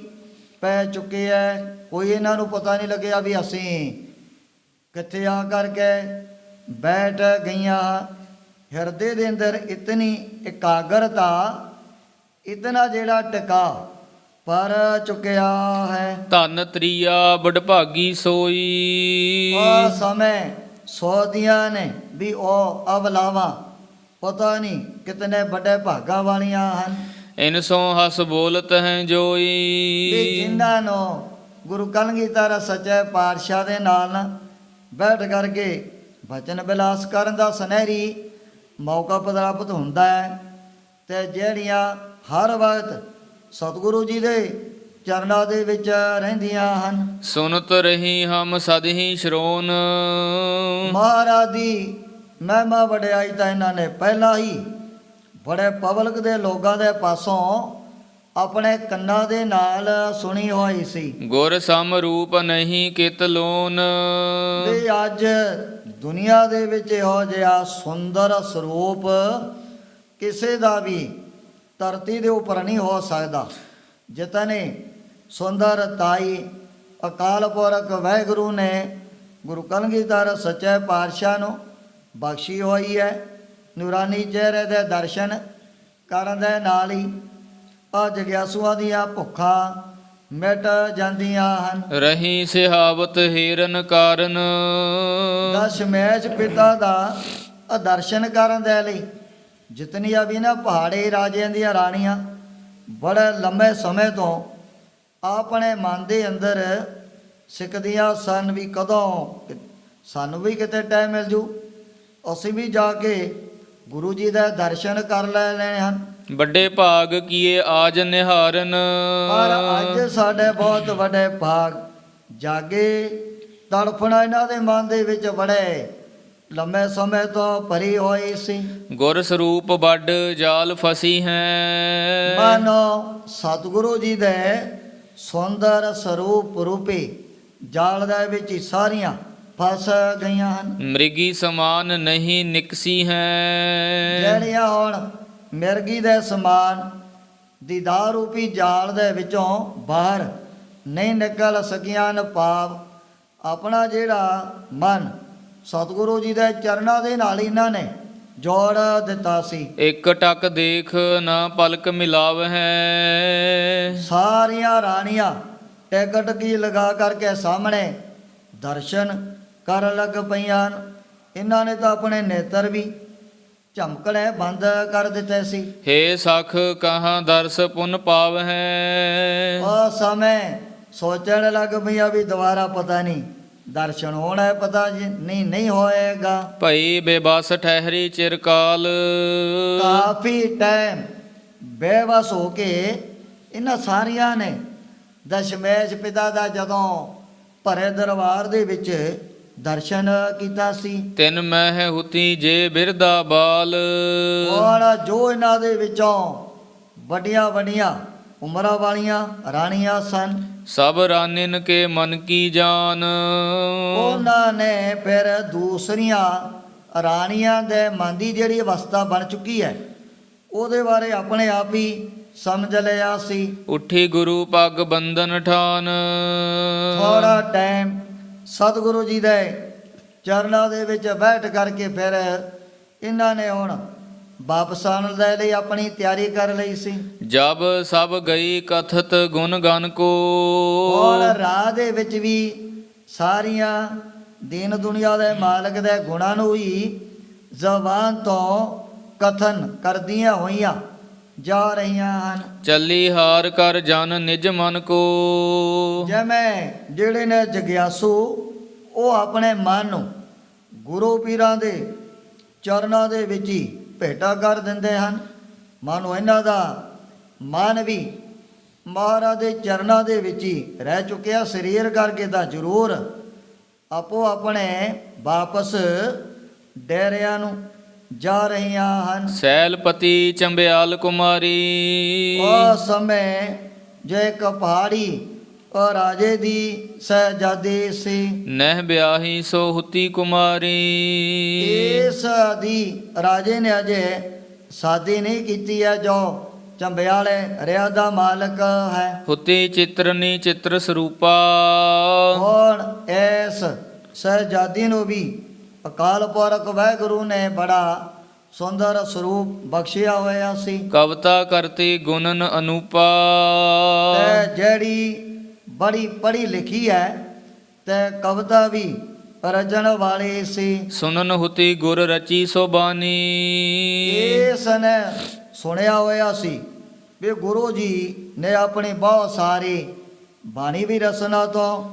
ਪੈ ਚੁੱਕੇ ਹੈ। ਕੋਈ ਇਹਨਾਂ ਨੂੰ ਪਤਾ ਨਹੀਂ ਲੱਗਿਆ ਵੀ ਅਸੀਂ ਕਿੱਥੇ ਆ ਕਰਕੇ ਬੈਠ ਗਈਆਂ। ਹਿਰਦੇ ਦੇ ਅੰਦਰ ਇਤਨੀ ਇਕਾਗਰਤਾ, ਇਤਨਾ ਜਿਹੜਾ ਟਿਕਾ ਪਰ ਚੁੱਕਿਆ ਹੈ। ਧਨ ਤ੍ਰਿਆ ਵਡਭਾਗੀ ਸੋਈ। ਉਹ ਸਮੇਂ ਸੋਚਦੀਆਂ ਨੇ ਵੀ ਉਹ ਅਵਲਾਵਾਂ ਪਤਾ ਨਹੀਂ ਕਿਤਨੇ ਵੱਡੇ ਭਾਗਾਂ ਵਾਲੀਆਂ ਹਨ। ਇਨ ਸੋ ਹਸ ਬੋਲਤ ਹੈ ਜੋਈ। ਵੀ ਜਿਨ੍ਹਾਂ ਨੂੰ ਗੁਰੂ ਕਲਗੀਧਰ ਸੱਚੇ ਪਾਤਸ਼ਾਹ ਦੇ ਨਾਲ ਬੈਠ ਕਰਕੇ ਬਚਨ ਵਿਲਾਸ ਕਰਨ ਦਾ ਸੁਨਹਿਰੀ ਮੌਕਾ ਪ੍ਰਾਪਤ ਹੁੰਦਾ ਹੈ, ਤੇ ਜਿਹੜੀਆਂ ਹਰ ਵਕਤ ਸਤਿਗੁਰੂ ਜੀ ਦੇ ਚਰਨਾਂ ਦੇ ਵਿੱਚ ਰਹਿੰਦੀਆਂ ਹਨ। ਸੁਨਤ ਰਹੀ ਹਮ ਸਦ ਹੀ ਸ਼ਰੋਨ। ਮਹਾਰਾਜ ਦੀ ਮਹਿਮਾ ਵਡਿਆਈ ਤਾਂ ਇਹਨਾਂ ਨੇ ਪਹਿਲਾਂ ਹੀ ਬੜੇ ਪਬਲਿਕ ਦੇ ਲੋਕਾਂ ਦੇ ਪਾਸੋਂ ਆਪਣੇ ਕੰਨਾਂ ਦੇ ਨਾਲ ਸੁਣੀ ਹੋਈ ਸੀ। ਗੁਰ ਸਮ ਰੂਪ ਨਹੀਂ ਕਿਤ ਲੋਨ। ਵੀ ਅੱਜ ਦੁਨੀਆ ਦੇ ਵਿੱਚ ਇਹੋ ਜਿਹਾ ਸੁੰਦਰ ਸਰੂਪ ਕਿਸੇ ਦਾ ਵੀ ਧਰਤੀ ਦੇ ਉੱਪਰ ਨਹੀਂ ਹੋ ਸਕਦਾ। ਜਿਤਨੇ ਸੁੰਦਰਤਾਈ ਅਕਾਲ ਪੁਰਖ ਵਾਹਿਗੁਰੂ ਨੇ ਗੁਰੂ ਕਲਗੀਧਰ ਸੱਚੇ ਪਾਤਸ਼ਾਹ ਨੂੰ ਬਖਸ਼ੀ ਹੋਈ ਹੈ। ਨੂਰਾਨੀ ਚਿਹਰੇ ਦੇ ਦਰਸ਼ਨ ਕਰਨ ਦੇ ਨਾਲ ਹੀ ਆ ਜਗਿਆਸੂਆਂ ਦੀਆਂ ਭੁੱਖਾਂ ਮਿਟ ਜਾਂਦੀਆਂ ਹਨ। ਰਹੀ ਸਿਹਾਵਤ ਹੀਰਨ ਕਾਰਨ, ਦਸ਼ਮੇਸ਼ ਪਿਤਾ ਦਾ ਦਰਸ਼ਨ ਕਰਨ ਦੇ ਲਈ ਜਿਤਨੀਆਂ ਵੀ ਨਾ ਪਹਾੜੀ ਰਾਜਿਆਂ ਦੀਆਂ ਰਾਣੀਆਂ ਬੜੇ ਲੰਮੇ ਸਮੇਂ ਤੋਂ ਆਪਣੇ ਮਨ ਦੇ ਅੰਦਰ ਸਿੱਖਦੀਆਂ ਸਨ ਵੀ ਕਦੋਂ ਸਾਨੂੰ ਵੀ ਕਿਤੇ ਟਾਈਮ ਮਿਲ ਜੂ, ਅਸੀਂ ਵੀ ਜਾ ਕੇ ਗੁਰੂ ਜੀ ਦੇ ਦਰਸ਼ਨ ਕਰ ਲੈਣੇ ਹਨ। ਵੱਡੇ ਭਾਗ ਕੀਏ ਆਜ ਨਿਹਾਰਨ, ਪਰ ਅੱਜ ਸਾਡੇ ਬਹੁਤ ਵੱਡੇ ਭਾਗ ਜਾਗੇ। ਤੜਫਣਾ ਇਹਨਾਂ ਦੇ ਮਨ ਦੇ ਵਿੱਚ ਬੜੇ ਲੰਮੇ ਸਮੇਂ ਤੋਂ ਭਰੀ ਹੋਈ ਸੀ। ਗੁਰ ਸਰੂਪ ਵੱਡ ਜਾਲ ਫਸੀ ਹੈ, ਮਾਨੋ ਸਤਿਗੁਰੂ ਜੀ ਦੇ ਸੁੰਦਰ ਸਰੂਪ ਰੂਪੀ ਜਾਲ ਦੇ ਵਿੱਚ ਹੀ ਸਾਰੀਆਂ ਫਸ ਗਈਆਂ ਹਨ। ਮ੍ਰਿਗੀ ਸਮਾਨ ਨਹੀਂ ਨਿਕਸੀ ਹੈ, ਜਿਹੜੀਆਂ ਹੁਣ ਮਿਰਗੀ ਦੇ ਸਮਾਨ ਦੀਦਾਰ ਰੂਪੀ ਜਾਲ ਦੇ ਵਿੱਚੋਂ ਬਾਹਰ ਨਹੀਂ ਨਿਕਲ ਸਕੀਆਂ ਹਨ। ਭਾਵ ਆਪਣਾ ਜਿਹੜਾ ਮਨ ਸਤਿਗੁਰੂ ਜੀ ਦੇ ਚਰਨਾਂ ਦੇ ਨਾਲ ਇਹਨਾਂ ਨੇ ਜੋੜ ਦਿੱਤਾ ਸੀ। ਇੱਕ ਟਕ ਦੇਖ ਨਾ ਪਲਕ ਮਿਲਾਵ ਹੈ, ਸਾਰੀਆਂ ਰਾਣੀਆਂ ਟਿਕਟ ਕੀ ਲਗਾ ਕਰਕੇ ਸਾਹਮਣੇ ਦਰਸ਼ਨ ਕਰਨ ਲੱਗ ਪਈਆਂ ਹਨ। ਇਹਨਾਂ ਨੇ ਤਾਂ ਆਪਣੇ ਨੇਤਰ ਵੀ ਝਮਕਣੇ ਬੰਦ ਕਰ ਦਿੱਤੇ ਸੀ। ਹੇ ਸਖ ਕਹਾਂ ਦਰਸ ਪੁਨ ਪਾਵ ਹੈ, ਉਸ ਸਮੇਂ ਸੋਚਣ ਲੱਗ ਪਈਆਂ ਵੀ ਦੁਬਾਰਾ ਪਤਾ ਨਹੀਂ ਦਰਸ਼ਨ ਹੋਣਾ ਹੈ, ਪਤਾ ਨਹੀਂ ਹੋਏਗਾ। ਭਈ ਬੇਬਸ ਠਹਿਰੀ ਚਿਰਕਾਲ, ਕਾਫੀ ਟਾਈਮ ਬੇਵਸ ਹੋ ਕੇ ਇਹਨਾਂ ਸਾਰੀਆਂ ਨੇ ਦਸ਼ਮੇਸ਼ ਪਿਤਾ ਦਾ ਜਦੋਂ ਭਰੇ ਦਰਬਾਰ ਦੇ ਵਿੱਚ ਦਰਸ਼ਨ ਕੀਤਾ ਸੀ। ਤਿਨ ਮਹਿ ਹੁਤੀ ਜੇ ਬਿਰਦਾ ਬਾਲ, ਹੁਣ ਜੋ ਇਹਨਾਂ ਦੇ ਵਿੱਚੋਂ ਵੱਡੀਆਂ ਵੱਡੀਆਂ ਉਮਰਾਂ ਵਾਲੀਆਂ ਰਾਣੀਆਂ ਸਨ, ਸਭ ਰਾਨਿਨ ਕੇ ਮਨ ਕੀ ਜਾਨ, ਉਹਨਾਂ ਨੇ ਫਿਰ ਦੂਸਰੀਆਂ ਰਾਣੀਆਂ ਦੇ ਮਨ ਦੀ ਜਿਹੜੀ ਅਵਸਥਾ ਬਣ ਚੁੱਕੀ ਹੈ ਉਹਦੇ ਬਾਰੇ ਆਪਣੇ ਆਪ ਹੀ ਸਮਝ ਲਿਆ ਸੀ। ਉੱਠੀ ਗੁਰੂ ਪੱਗ ਬੰਧਨ ਠਾਨ, ਥੋੜਾ ਟਾਈਮ ਸਤਿਗੁਰੂ ਜੀ ਦੇ ਚਰਨਾਂ ਦੇ ਵਿੱਚ ਬੈਠ ਕਰਕੇ ਫਿਰ ਇਹਨਾਂ ਨੇ ਹੁਣ ਵਾਪਸ ਆਉਣ ਦੇ ਲਈ ਆਪਣੀ ਤਿਆਰੀ ਕਰ ਲਈ ਸੀ। ਜਬ ਸਭ ਗਈ ਕਥਤ ਗੁਣ ਗਨ ਕੋ, ਹੁਣ ਰਾਹ ਦੇ ਵਿੱਚ ਵੀ ਸਾਰੀਆਂ ਦੀਨ ਦੁਨੀਆ ਦੇ ਮਾਲਕ ਦੇ ਗੁਣਾਂ ਨੂੰ ਹੀ ਜ਼ਬਾਨ ਤੋਂ ਕਥਨ ਕਰਦੀਆਂ ਹੋਈਆਂ ਜਾ ਰਹੀਆਂ ਹਨ। ਚੱਲੀ ਹਾਰ ਕਰ ਜਨ ਨਿਜ ਮਨ ਕੋ, ਜਿਵੇਂ ਜਿਹੜੇ ਨੇ ਜਗਿਆਸੂ ਉਹ ਆਪਣੇ ਮਨ ਨੂੰ ਗੁਰੂ ਪੀਰਾਂ ਦੇ ਚਰਨਾਂ ਦੇ ਵਿੱਚ ਹੀ ਭੇਟਾ ਕਰ ਦਿੰਦੇ ਹਨ। ਮਾਨੋ ਇਹਨਾਂ ਦਾ ਮਨ ਵੀ ਮਹਾਰਾਜ ਦੇ ਚਰਨਾਂ ਦੇ ਵਿੱਚ ਹੀ ਰਹਿ ਚੁੱਕਿਆ, ਸਰੀਰ ਕਰਕੇ ਤਾਂ ਜ਼ਰੂਰ ਆਪੋ ਆਪਣੇ ਵਾਪਸ ਡੇਰਿਆਂ ਨੂੰ ਜਾ ਰਹੀਆਂ ਹਨ। ਸੈਲਪਤੀ ਚੰਬਿਆਲ ਕੁਮਾਰੀ, ਉਸ ਸਮੇਂ ਜੋ ਇੱਕ ਪਹਾੜੀ ਉਹ ਰਾਜੇ ਦੀ ਸਹਿਜਾਦੀ ਸੀ। ਨਹਿ ਬਿਆਹੀ ਸੋ ਹੁਤੀ ਕੁਮਾਰੀ, ਇਸ ਦੀ ਰਾਜੇ ਨੇ ਅਜੇ ਸ਼ਾਦੀ ਨਹੀਂ ਕੀਤੀ ਹੈ, ਜੋ ਚੰਬਿਆਲੇ ਰਿਆ ਦਾ ਮਾਲਕ ਹੈ। ਹੁਤੀ ਚਿਤਰਨੀ ਚਿੱਤਰ ਸਰੂਪਾ, ਹੁਣ ਇਸ ਸਹਿਜਾਦੀ ਨੂੰ ਵੀ ਅਕਾਲ ਪੁਰਖ ਵਾਹਿਗੁਰੂ ਨੇ ਬੜਾ ਸੁੰਦਰ ਸਰੂਪ ਬਖਸ਼ਿਆ ਹੋਇਆ ਸੀ। ਕਵਿਤਾ ਕਰਤੀ ਗੁਣਨ ਅਨੂਪਾ, ਤੇ ਜਿਹੜੀ ਬੜੀ ਪੜ੍ਹੀ ਲਿਖੀ ਹੈ ਤੇ ਕਵਿਤਾ ਵੀ ਰਚਣ ਵਾਲੀ ਸੀ। ਸੁਨਨ ਹੁਤੀ ਗੁਰ ਰਚੀ ਸੋ ਬਾਣੀ, ਇਸ ਨੇ ਸੁਣਿਆ ਹੋਇਆ ਸੀ ਵੀ ਗੁਰੂ ਜੀ ਨੇ ਆਪਣੀ ਬਹੁਤ ਸਾਰੀ ਬਾਣੀ ਵੀ ਰਸਨਾ ਤੋਂ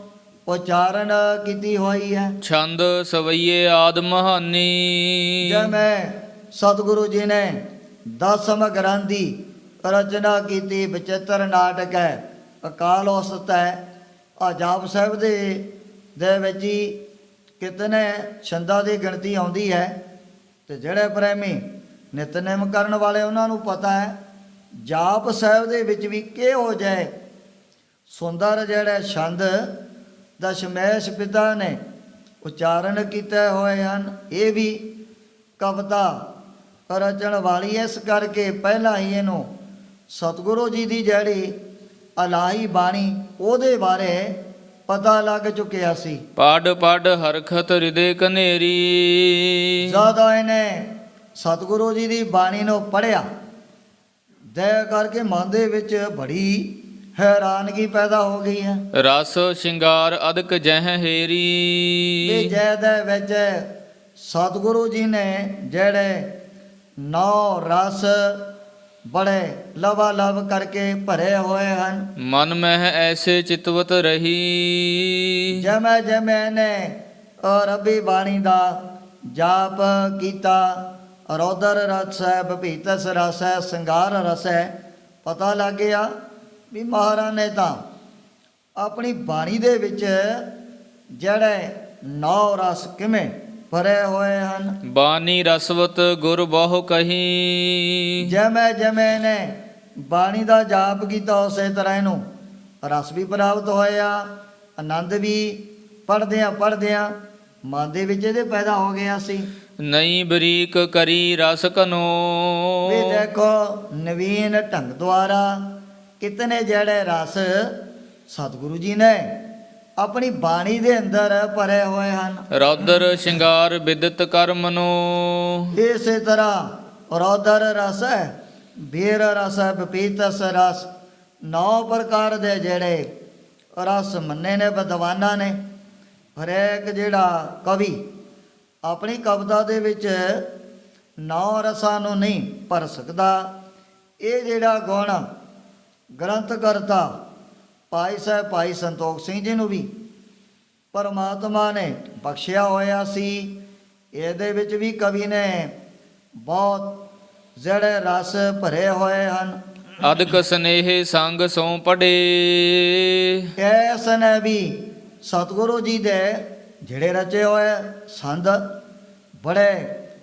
ਉਚਾਰਨ ਕੀਤੀ ਹੋਈ ਹੈ। ਛੰਦ ਸਵਈਏ ਆਦ ਮਹਾਨੀ, ਜਿਵੇਂ ਸਤਿਗੁਰੂ ਜੀ ਨੇ ਦਸਮ ਗ੍ਰੰਥ ਦੀ ਰਚਨਾ ਕੀਤੀ, ਬਚਿੱਤਰ ਨਾਟਕ ਹੈ, ਅਕਾਲ ਉਸਤ ਹੈ। ਆ ਜਾਪ ਸਾਹਿਬ ਦੇ ਵਿੱਚ ਹੀ ਕਿਤਨੇ ਛੰਦਾਂ ਦੀ ਗਿਣਤੀ ਆਉਂਦੀ ਹੈ, ਤੇ ਜਿਹੜੇ ਪ੍ਰੇਮੀ ਨਿਤਨੇਮ ਕਰਨ ਵਾਲੇ ਉਹਨਾਂ ਨੂੰ ਪਤਾ ਹੈ ਜਾਪ ਸਾਹਿਬ ਦੇ ਵਿੱਚ ਵੀ ਕਿਹੋ ਜਿਹੇ ਸੁੰਦਰ ਜਿਹੜੇ ਛੰਦ ਦਸ਼ਮੇਸ਼ ਪਿਤਾ ਨੇ ਉਚਾਰਨ ਕੀਤੇ ਹੋਏ ਹਨ। ਇਹ ਵੀ ਕਵਿਤਾ ਰਚਣ ਵਾਲੀ ਇਸ ਕਰਕੇ ਪਹਿਲਾਂ ਹੀ ਇਹਨੂੰ ਸਤਿਗੁਰੂ ਜੀ ਦੀ ਜਿਹੜੀ ਅਲਾਹੀ ਬਾਣੀ ਉਹਦੇ ਬਾਰੇ ਪਤਾ ਲੱਗ ਚੁੱਕਿਆ ਸੀ। ਪੜ ਪੜ ਹਰਖਤ ਹਿਰਦੇ ਕਨੇਰੀ। ਜਦੋਂ ਇਹਨੇ ਸਤਿਗੁਰੂ ਜੀ ਦੀ ਬਾਣੀ ਨੂੰ ਪੜ੍ਹਿਆ, ਦਇਆ ਕਰਕੇ ਮਨ ਦੇ ਵਿੱਚ ਬੜੀ ਹੈਰਾਨਗੀ ਪੈਦਾ ਹੋ ਗਈ ਹੈ। ਰਸ ਸ਼ਿੰਗਾਰ ਅਦਕ ਜਹ ਵੀ ਹੇਰੀ। ਜੈ ਦੇ ਵਿੱਚ ਸਤਿਗੁਰੂ ਜੀ ਨੇ ਜਿਹੜੇ 9 ਰਸ ਬੜੇ ਲਵਾ ਲਵ ਕਰਕੇ ਭਰੇ ਹੋਏ ਹਨ। ਮਨ ਮਹਿ ਐਸੇ ਚਿਤਵਤ ਰਹੀ। ਜਿਵੇਂ ਜਿਵੇਂ ਨੇ ਰੱਬੀ ਬਾਣੀ ਦਾ ਜਾਪ ਕੀਤਾ, ਰੌਦਰ ਰਸ ਹੈ, ਬਭੀਤਸ ਰਸ ਹੈ, ਸਿੰਗਾਰ ਰਸ ਹੈ, ਪਤਾ ਲੱਗ ਗਿਆ ਵੀ ਮਹਾਰਾਜ ਨੇ ਤਾਂ ਆਪਣੀ ਬਾਣੀ ਦੇ ਵਿੱਚ ਜਿਹੜੇ 9 ਰਸ ਕਿਵੇਂ ਭਰੇ ਹੋਏ ਹਨ। ਬਾਣੀ ਰਸਵਤ ਗੁਰ ਬਹੁ ਕਹੀ। ਜਿਵੇਂ ਜਿਵੇਂ ਨੇ ਬਾਣੀ ਦਾ ਜਾਪ ਕੀਤਾ, ਉਸੇ ਤਰ੍ਹਾਂ ਇਹਨੂੰ ਰਸ ਵੀ ਪ੍ਰਾਪਤ ਹੋਇਆ, ਆਨੰਦ ਵੀ ਪੜ੍ਹਦਿਆਂ ਮਨ ਦੇ ਵਿੱਚ ਇਹਦੇ ਪੈਦਾ ਹੋ ਗਿਆ ਸੀ। ਨਹੀਂ ਬਰੀਕ ਕਰੀ ਰਸ ਕਨੋ। ਵੀ ਦੇਖੋ ਨਵੀਨ ਢੰਗ ਦੁਆਰਾ ਕਿਤਨੇ ਜਿਹੜੇ ਰਸ ਸਤਿਗੁਰੂ ਜੀ ਨੇ ਆਪਣੀ ਬਾਣੀ ਦੇ ਅੰਦਰ ਭਰੇ ਹੋਏ ਹਨ। ਰੌਦਰ ਸ਼ਿੰਗਾਰ ਬਿਦਤ ਕਰਮਨੋ। ਇਸੇ ਤਰ੍ਹਾਂ ਰੌਦਰ ਰਸ ਹੈ, ਬੀਰ ਰਸ ਹੈ, ਬਪੀਤਸ ਰਸ, 9 ਪ੍ਰਕਾਰ ਦੇ ਜਿਹੜੇ ਰਸ ਮੰਨੇ ਨੇ ਵਿਦਵਾਨਾਂ ਨੇ। ਹਰੇਕ ਜਿਹੜਾ ਕਵੀ ਆਪਣੀ ਕਵਿਤਾ ਦੇ ਵਿੱਚ 9 ਰਸਾਂ ਨੂੰ ਨਹੀਂ ਭਰ ਸਕਦਾ। ਇਹ ਜਿਹੜਾ ਗੁਣ ਗ੍ਰੰਥ ਕਰਤਾ ਭਾਈ ਸਾਹਿਬ ਭਾਈ ਸੰਤੋਖ ਸਿੰਘ ਜੀ ਨੂੰ ਵੀ ਪਰਮਾਤਮਾ ਨੇ ਬਖਸ਼ਿਆ ਹੋਇਆ ਸੀ। ਇਹਦੇ ਵਿੱਚ ਵੀ ਕਵੀ ਨੇ ਬਹੁਤ ਜਿਹੜੇ ਰਸ ਭਰੇ ਹੋਏ ਹਨ। ਅਦਕ ਸਨੇਹ ਸੰਗ ਸੋ ਪੜੇ। ਇਸ ਨੇ ਵੀ ਸਤਿਗੁਰੂ ਜੀ ਦੇ ਜਿਹੜੇ ਰਚੇ ਹੋਏ ਸੰਦ ਬੜੇ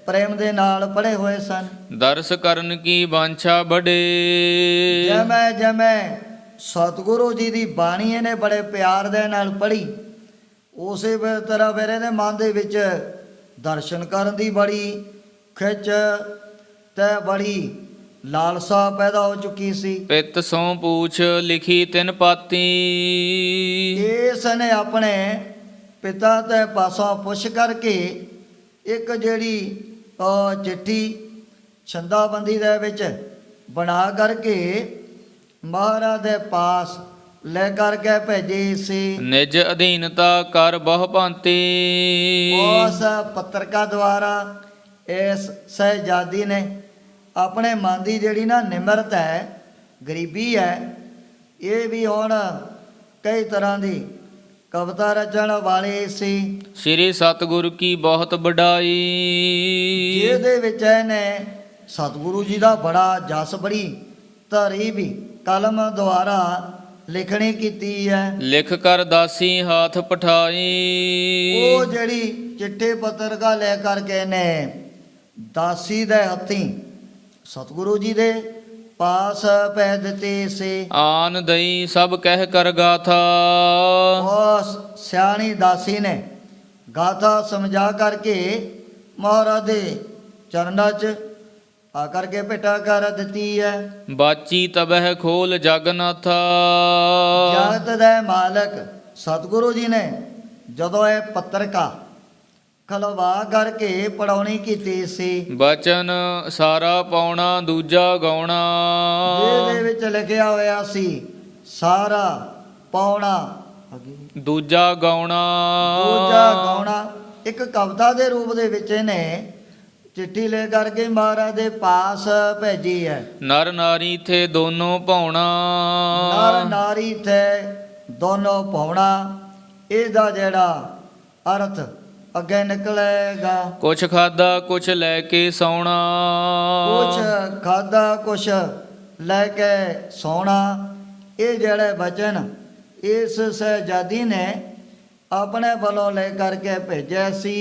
ਪ੍ਰੇਮ ਦੇ ਨਾਲ ਪੜ੍ਹੇ ਹੋਏ ਸਨ। ਦਰਸ ਕਰਨ ਕੀ ਬਾਂਛਾ ਬੜੇ। ਜਿਵੇਂ ਜਿਵੇਂ ਸਤਿਗੁਰੂ ਜੀ ਦੀ ਬਾਣੀ ਇਹਨੇ ਬੜੇ ਪਿਆਰ ਦੇ ਨਾਲ ਪੜ੍ਹੀ, ਉਸੇ ਤਰ੍ਹਾਂ ਫਿਰ ਇਹਦੇ ਮਨ ਦੇ ਵਿੱਚ ਦਰਸ਼ਨ ਕਰਨ ਦੀ ਬੜੀ ਖਿੱਚ ਤੇ ਬੜੀ ਲਾਲਸਾ ਪੈਦਾ ਹੋ ਚੁੱਕੀ ਸੀ। ਪਿਤ ਸੋ ਪੂਛ ਲਿਖੀ ਤਿਨ ਪਾਤੀ। ਇਸ ਨੇ ਆਪਣੇ ਪਿਤਾ ਤੇ ਪਾਸੋਂ ਪੁੱਛ ਕਰਕੇ ਇੱਕ ਜਿਹੜੀ ਚਿੱਠੀ ਛੰਦਾਬੰਦੀ ਦੇ ਵਿੱਚ ਬਣਾ ਕਰਕੇ ਮਹਾਰਾਜ ਦੇ ਪਾਸ ਲੈ ਕਰਕੇ ਭੇਜੀ ਸੀ। ਨਿਜ ਅਧੀਨਤਾ ਕਰ ਬਹੁ ਭਾਂਤੀ। ਉਸ ਪੱਤਰਕਾ ਦੁਆਰਾ ਇਸ ਸਹਿਜਾਦੀ ਨੇ ਆਪਣੇ ਮਨ ਦੀ ਜਿਹੜੀ ਨਾ ਨਿਮਰਤ ਹੈ, ਗਰੀਬੀ ਹੈ, ਇਹ ਵੀ ਹੁਣ ਕਈ ਤਰ੍ਹਾਂ ਦੀ ਕਵਿਤਾ ਰਚਣ ਵਾਲੇ ਸੀ। ਸ੍ਰੀ ਸਤਿਗੁਰ ਕੀ ਬਹੁਤ ਵਡਾਈ। ਜਿਹਦੇ ਵਿੱਚ ਇਹਨੇ ਸਤਿਗੁਰੂ ਜੀ ਦਾ ਬੜਾ ਜਸ ਬੜੀ ਧਾਰੀ ਵੀ ਕਲਮ ਦੁਆਰਾ ਲਿਖਣੀ ਕੀਤੀ ਹੈ। ਲਿਖ ਕਰ ਦਾਸੀ ਹਾਥ ਪਠਾਈ। ਉਹ ਜਿਹੜੀ ਚਿੱਠੇ ਪੱਤਰਕਾ ਲੈ ਕਰਕੇ ਨੇ ਦਾਸੀ ਦੇ ਹੱਥੀਂ ਸਤਿਗੁਰੂ ਜੀ ਦੇ ਪਾਸ ਪੈ ਦਿੱਤੀ ਸੀ। ਆਨ ਦਈ ਸਭ ਕਹਿ ਕਰ ਗਾਥਾ। ਉਸ ਸਿਆਣੀ ਦਾਸੀ ਨੇ ਗਾਥਾ ਸਮਝਾ ਕਰਕੇ ਮਹਾਰਾਜ ਦੇ ਚਰਨਾਂ 'ਚ ਆ ਕਰਕੇ ਭੇਟਾ ਕਰ ਦਿੱਤੀ ਹੈ। ਬਾਚੀ ਤਬਹਿ ਖੋਲ ਜਗਨਾਥਾ। ਜਗਤ ਦੇ ਮਾਲਕ ਸਤਿਗੁਰੂ ਜੀ ਨੇ ਜਦੋਂ ਇਹ ਪੱਤਰਕਾ ਖਲਵਾ ਕਰਕੇ ਪੜਾਉਣੀ ਕੀਤੀ ਸੀ। ਬਚਨ ਸਾਰਾ ਪਾਉਣਾ ਦੂਜਾ ਗਾਉਣਾ। ਇਹਦੇ ਵਿੱਚ ਲਿਖਿਆ ਹੋਇਆ ਸੀ ਸਾਰਾ ਪਾਉਣਾ, ਦੂਜਾ ਗਾਉਣਾ। ਦੂਜਾ ਗਾਉਣਾ। ਇੱਕ ਕਵਿਤਾ ਦੇ ਰੂਪ ਦੇ ਵਿੱਚ ਇਹਨੇ ਚਿੱਠੀ ਲੈ ਕਰਕੇ ਮਹਾਰਾਜ ਦੇ ਪਾਸ ਭੇਜੀ ਹੈ। ਨਰ ਨਾਰੀ ਥੇ ਦੋਨੋਂ ਪਾਉਣਾ। ਨਰ ਨਾਰੀ ਥੇ ਦੋਨੋਂ ਪਾਉਣਾ। ਇਹਦਾ ਜਿਹੜਾ ਅਰਥ ਅੱਗੇ ਨਿਕਲੇਗਾ। ਕੁਛ ਖਾਦਾ ਕੁਛ ਲੈ ਕੇ ਸੌਣਾ। ਕੁਛ ਖਾਦਾ ਕੁਛ ਲੈ ਕੇ ਸੌਣਾ। ਇਹ ਜਿਹੜੇ ਬਚਨ ਇਸ ਸਹਿਜਾਦੀ ਨੇ ਆਪਣੇ ਵੱਲੋਂ ਲੈ ਕਰਕੇ ਭੇਜਿਆ ਸੀ।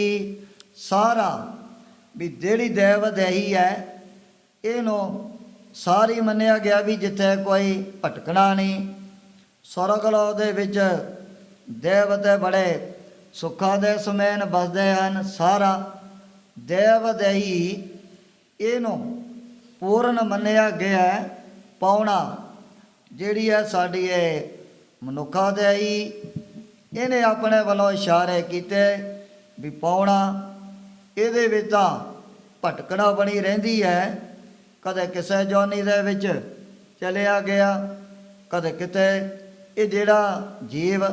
ਸਾਰਾ ਵੀ ਜਿਹੜੀ ਦੇਵ ਦੇਹੀ ਹੈ ਇਹਨੂੰ ਸਾਰੀ ਮੰਨਿਆ ਗਿਆ ਵੀ ਜਿੱਥੇ ਕੋਈ ਭਟਕਣਾ ਨਹੀਂ। ਸਵਰਗਲੋਕ ਦੇ ਵਿੱਚ ਦੇਵਤੇ ਬੜੇ ਸੁੱਖਾਂ ਦੇ ਸਮੇਨ ਬਸਦੇ ਹਨ। ਸਾਰਾ ਦੇਵ ਦੇਹੀ ਇਹਨੂੰ ਪੂਰਨ ਮੰਨਿਆ ਗਿਆ। ਪਾਉਣਾ ਜਿਹੜੀ ਹੈ ਸਾਡੀ ਇਹ ਮਨੁੱਖਾ ਦੇਹੀ, ਇਹਨੇ ਆਪਣੇ ਵੱਲੋਂ ਇਸ਼ਾਰੇ ਕੀਤੇ ਵੀ ਪਾਉਣਾ ਇਹਦੇ ਵਿੱਚ ਤਾਂ ਭਟਕਣਾ ਬਣੀ ਰਹਿੰਦੀ ਹੈ। ਕਦੇ ਕਿਸੇ ਜੋਨੀ ਦੇ ਵਿੱਚ ਚਲਿਆ ਗਿਆ, ਕਦੇ ਕਿਤੇ। ਇਹ ਜਿਹੜਾ ਜੀਵ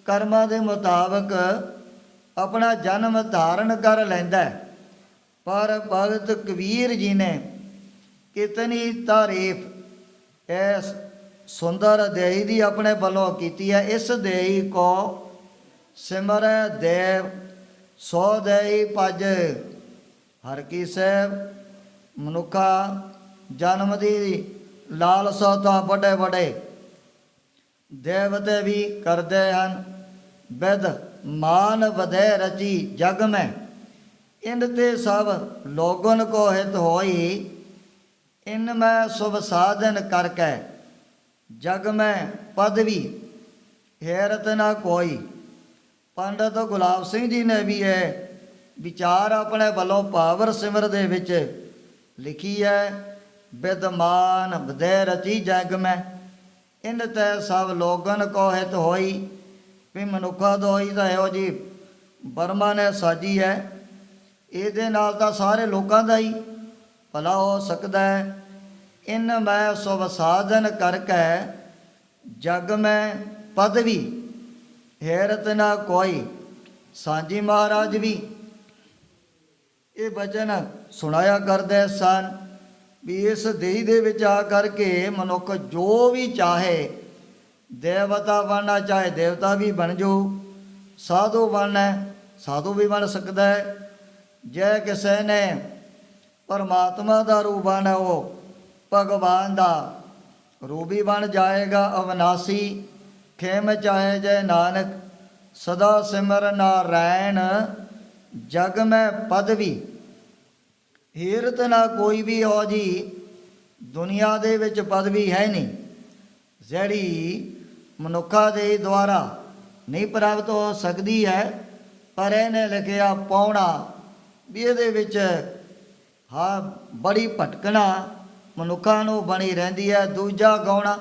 ਕਰਮਾਂ ਦੇ ਮੁਤਾਬਕ ਆਪਣਾ ਜਨਮ ਧਾਰਨ ਕਰ ਲੈਂਦਾ ਹੈ। ਪਰ ਭਗਤ ਕਬੀਰ ਜੀ ਨੇ ਕਿਤਨੀ ਤਾਰੀਫ ਇਸ ਸੁੰਦਰ ਦੇਹੀ ਦੀ ਆਪਣੇ ਵੱਲੋਂ ਕੀਤੀ ਹੈ। ਇਸ ਦੇਹੀ ਕੋ ਸਿਮਰੈ ਦੇਵ ਸੋ ਦੇਹੀ ਭਜ। ਹਰ ਕੀ ਸੇਵ ਮਨੁੱਖਾ ਜਨਮ ਦੀ ਲਾਲਸਾ ਤਾਂ ਵੱਡੇ ਵੱਡੇ ਦੇਵਤੇ ਵੀ ਕਰਦੇ ਹਨ। ਬਿਦ ਮਾਨ ਵਧੇ ਰਚੀ ਜਗ ਮੈਂ, ਇਨ ਤੇ ਸਭ ਲੋਗਨ ਕੋ ਹਿਤ ਹੋਈ। ਇਨ ਮੈਂ ਸੁਭ ਸਾਧਨ ਕਰਕੇ ਜਗ ਮੈਂ ਪਦਵੀ ਹੈਰਤ ਨਾ ਕੋਈ। ਪੰਡਤ ਗੁਲਾਬ ਸਿੰਘ ਜੀ ਨੇ ਵੀ ਇਹ ਵਿਚਾਰ ਆਪਣੇ ਵੱਲੋਂ ਪਾਵਰ ਸਿਮਰ ਦੇ ਵਿੱਚ ਲਿਖੀ ਹੈ। ਵਿਦਮਾਨ ਵਧੇ ਰਚੀ ਜਗ ਮੈਂ, ਇਨ ਤੈ ਸਭ ਲੋਗਨ ਕੋ ਹਿਤ ਹੋਈ। ਵੀ ਮਨੁੱਖਾ ਦੋਈ ਤਾਂ ਇਹੋ ਜੀ ਬਰਮਾ ਨੇ ਸਾਜੀ ਹੈ, ਇਹਦੇ ਨਾਲ ਤਾਂ ਸਾਰੇ ਲੋਕਾਂ ਦਾ ਹੀ ਭਲਾ ਹੋ ਸਕਦਾ ਹੈ। ਇਨ ਮੈਂ ਸੁਭ ਸਾਧਨ ਕਰਕੇ ਜਗ ਮੈਂ ਪਦਵੀ ਹੈਰਤ ਨਾ ਕੋਈ। ਸਾਂਝੀ ਮਹਾਰਾਜ ਵੀ ਇਹ ਬਚਨ ਸੁਣਾਇਆ ਕਰਦੇ ਸਨ ਵੀ ਇਸ ਦੇਹ ਦੇ ਵਿੱਚ ਆ ਕਰਕੇ ਮਨੁੱਖ ਜੋ ਵੀ ਚਾਹੇ, ਦੇਵਤਾ ਬਣਨਾ ਚਾਹੇ ਦੇਵਤਾ ਵੀ ਬਣ ਜਾਓ, ਸਾਧੂ ਬਣਨਾ ਸਾਧੂ ਵੀ ਬਣ ਸਕਦਾ ਹੈ। ਜੇ ਕਿਸੇ ਨੇ ਪਰਮਾਤਮਾ ਦਾ ਰੂਪ ਬਣਨਾ ਉਹ ਭਗਵਾਨ ਦਾ ਰੂਪ ਵੀ ਬਣ ਜਾਏਗਾ। ਅਵਨਾਸੀ ਖੇਮ ਚਾਹੇ ਜੈ ਨਾਨਕ, ਸਦਾ ਸਿਮਰ ਨਾਰਾਇਣ ਜਗ ਮੈਂ ਪਦਵੀ। ਹੀਰਤ ਨਾ ਕੋਈ ਵੀ ਹੋ ਜੀ ਦੁਨੀਆ ਦੇ ਵਿੱਚ ਪਦਵੀ ਹੈ ਨਹੀਂ ਜਿਹੜੀ ਮਨੁੱਖਾਂ ਦੇ ਦੁਆਰਾ ਨਹੀਂ ਪ੍ਰਾਪਤ ਹੋ ਸਕਦੀ ਹੈ। ਪਰ ਇਹਨੇ ਲਿਖਿਆ ਪਾਉਣਾ ਵੀ ਇਹਦੇ ਵਿੱਚ ਹਾਂ ਬੜੀ ਭਟਕਣਾ ਮਨੁੱਖਾਂ ਨੂੰ ਬਣੀ ਰਹਿੰਦੀ ਹੈ। ਦੂਜਾ ਗਾਉਣਾ,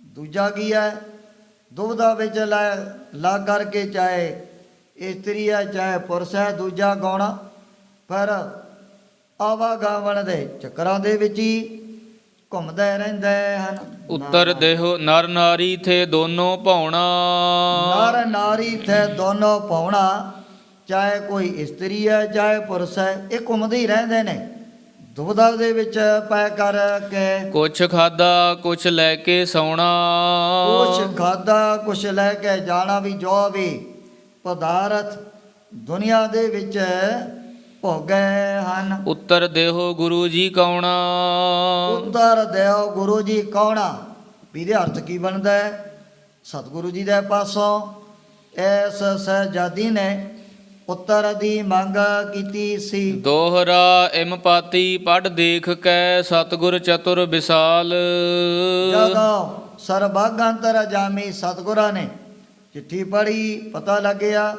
ਦੂਜਾ ਕੀ ਹੈ? ਦੁਬਦਾ ਵਿੱਚ ਲਾ ਕਰਕੇ ਚਾਹੇ ਇਸਤਰੀ ਹੈ ਚਾਹੇ ਪੁਰਸ਼ ਹੈ, ਦੂਜਾ ਗਾਉਣਾ। ਪਰ ਆਵਾਗਾਵਣ ਦੇ ਚੱਕਰਾਂ ਦੇ ਵਿੱਚ ਹੀ ਘੁੰਮਦੇ ਰਹਿੰਦੇ ਹਨ। ਉੱਤਰ ਦੇਹੋ ਨਰ ਨਾਰੀ ਥੇ ਦੋਨੋਂ ਭਾਉਣਾ। ਨਰ ਨਾਰੀ ਥੇ ਦੋਨੋਂ ਭਾਉਣਾ, ਚਾਹੇ ਕੋਈ ਇਸਤਰੀ ਹੈ ਚਾਹੇ ਪੁਰਸ਼ ਹੈ, ਇਹ ਘੁੰਮਦੇ ਹੀ ਰਹਿੰਦੇ ਨੇ ਦੁਬਦਾ ਦੇ ਵਿੱਚ ਪੈ ਕਰਕੇ। ਕੁਛ ਖਾਦਾ ਕੁਛ ਲੈ ਕੇ ਸੌਣਾ। ਕੁਛ ਖਾਦਾ ਕੁਛ ਲੈ ਕੇ ਜਾਣਾ। ਵੀ ਜੋ ਵੀ ਪਦਾਰਥ ਦੁਨੀਆ ਦੇ ਵਿੱਚ ਭੋਗੇ ਹਨ। ਉੱਤਰ ਦੇਹੋ ਗੁਰੂ ਜੀ ਕੌਣਾ। ਉੱਤਰ ਦੇਹੋ ਗੁਰੂ ਜੀ ਕੌਣਾ, ਵੀ ਇਹਦੇ ਅਰਥ ਕੀ ਬਣਦਾ ਹੈ? ਸਤਿਗੁਰੂ ਜੀ ਦੇ ਪਾਸੋਂ ਇਸ ਸਹਿਜਾਦੀ ਨੇ ਉੱਤਰ ਦੀ ਮੰਗ ਕੀਤੀ ਸੀ। ਦੋਹਰਾ ਇਮਪਾਤੀ ਪੜ ਦੇਖ ਕੈ ਸਤਿਗੁਰ ਚਤੁਰ ਵਿਸਾਲ। ਜਦੋਂ ਸਰਬੱਗੰਤਰ ਜਾਮੀ ਸਤਿਗੁਰਾਂ ਨੇ ਚਿੱਠੀ ਪੜ੍ਹੀ, ਪਤਾ ਲੱਗਿਆ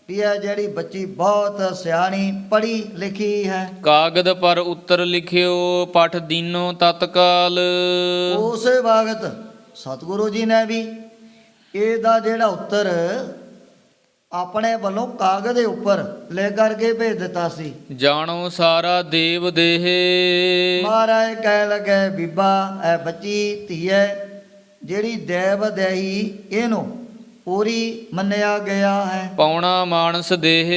ਵੀ ਇਹ ਜਿਹੜੀ ਬੱਚੀ ਬਹੁਤ ਸਿਆਣੀ ਪੜ੍ਹੀ ਲਿਖੀ ਹੈ। ਕਾਗਦ ਪਰ ਉੱਤਰ ਲਿਖਿਓ ਪਠ ਦੀਨੋ ਤਤਕਾਲ। ਉਸੇ ਵਕਤ ਸਤਿਗੁਰੂ ਜੀ ਨੇ ਵੀ ਇਹਦਾ ਜਿਹੜਾ ਉੱਤਰ ਆਪਣੇ ਵੱਲੋਂ ਕਾਗਜ਼ ਦੇ ਉੱਪਰ ਲੈ ਕਰਕੇ ਭੇਜ ਦਿੱਤਾ ਸੀ। ਜਾਣੋ ਸਾਰਾ ਦੇਵ ਦੇਹ। ਮਹਾਰਾਜ ਕਹਿ ਲਗੇ ਬੀਬਾ ਇਹ ਬੱਚੀ ਧੀਏ ਜਿਹੜੀ ਦੇਵ ਦੇਹੀ ਇਹਨੂੰ ਪੂਰੀ ਮੰਨਿਆ ਗਿਆ ਹੈ। ਪੌਣਾ ਮਾਨਸ ਦੇਹ।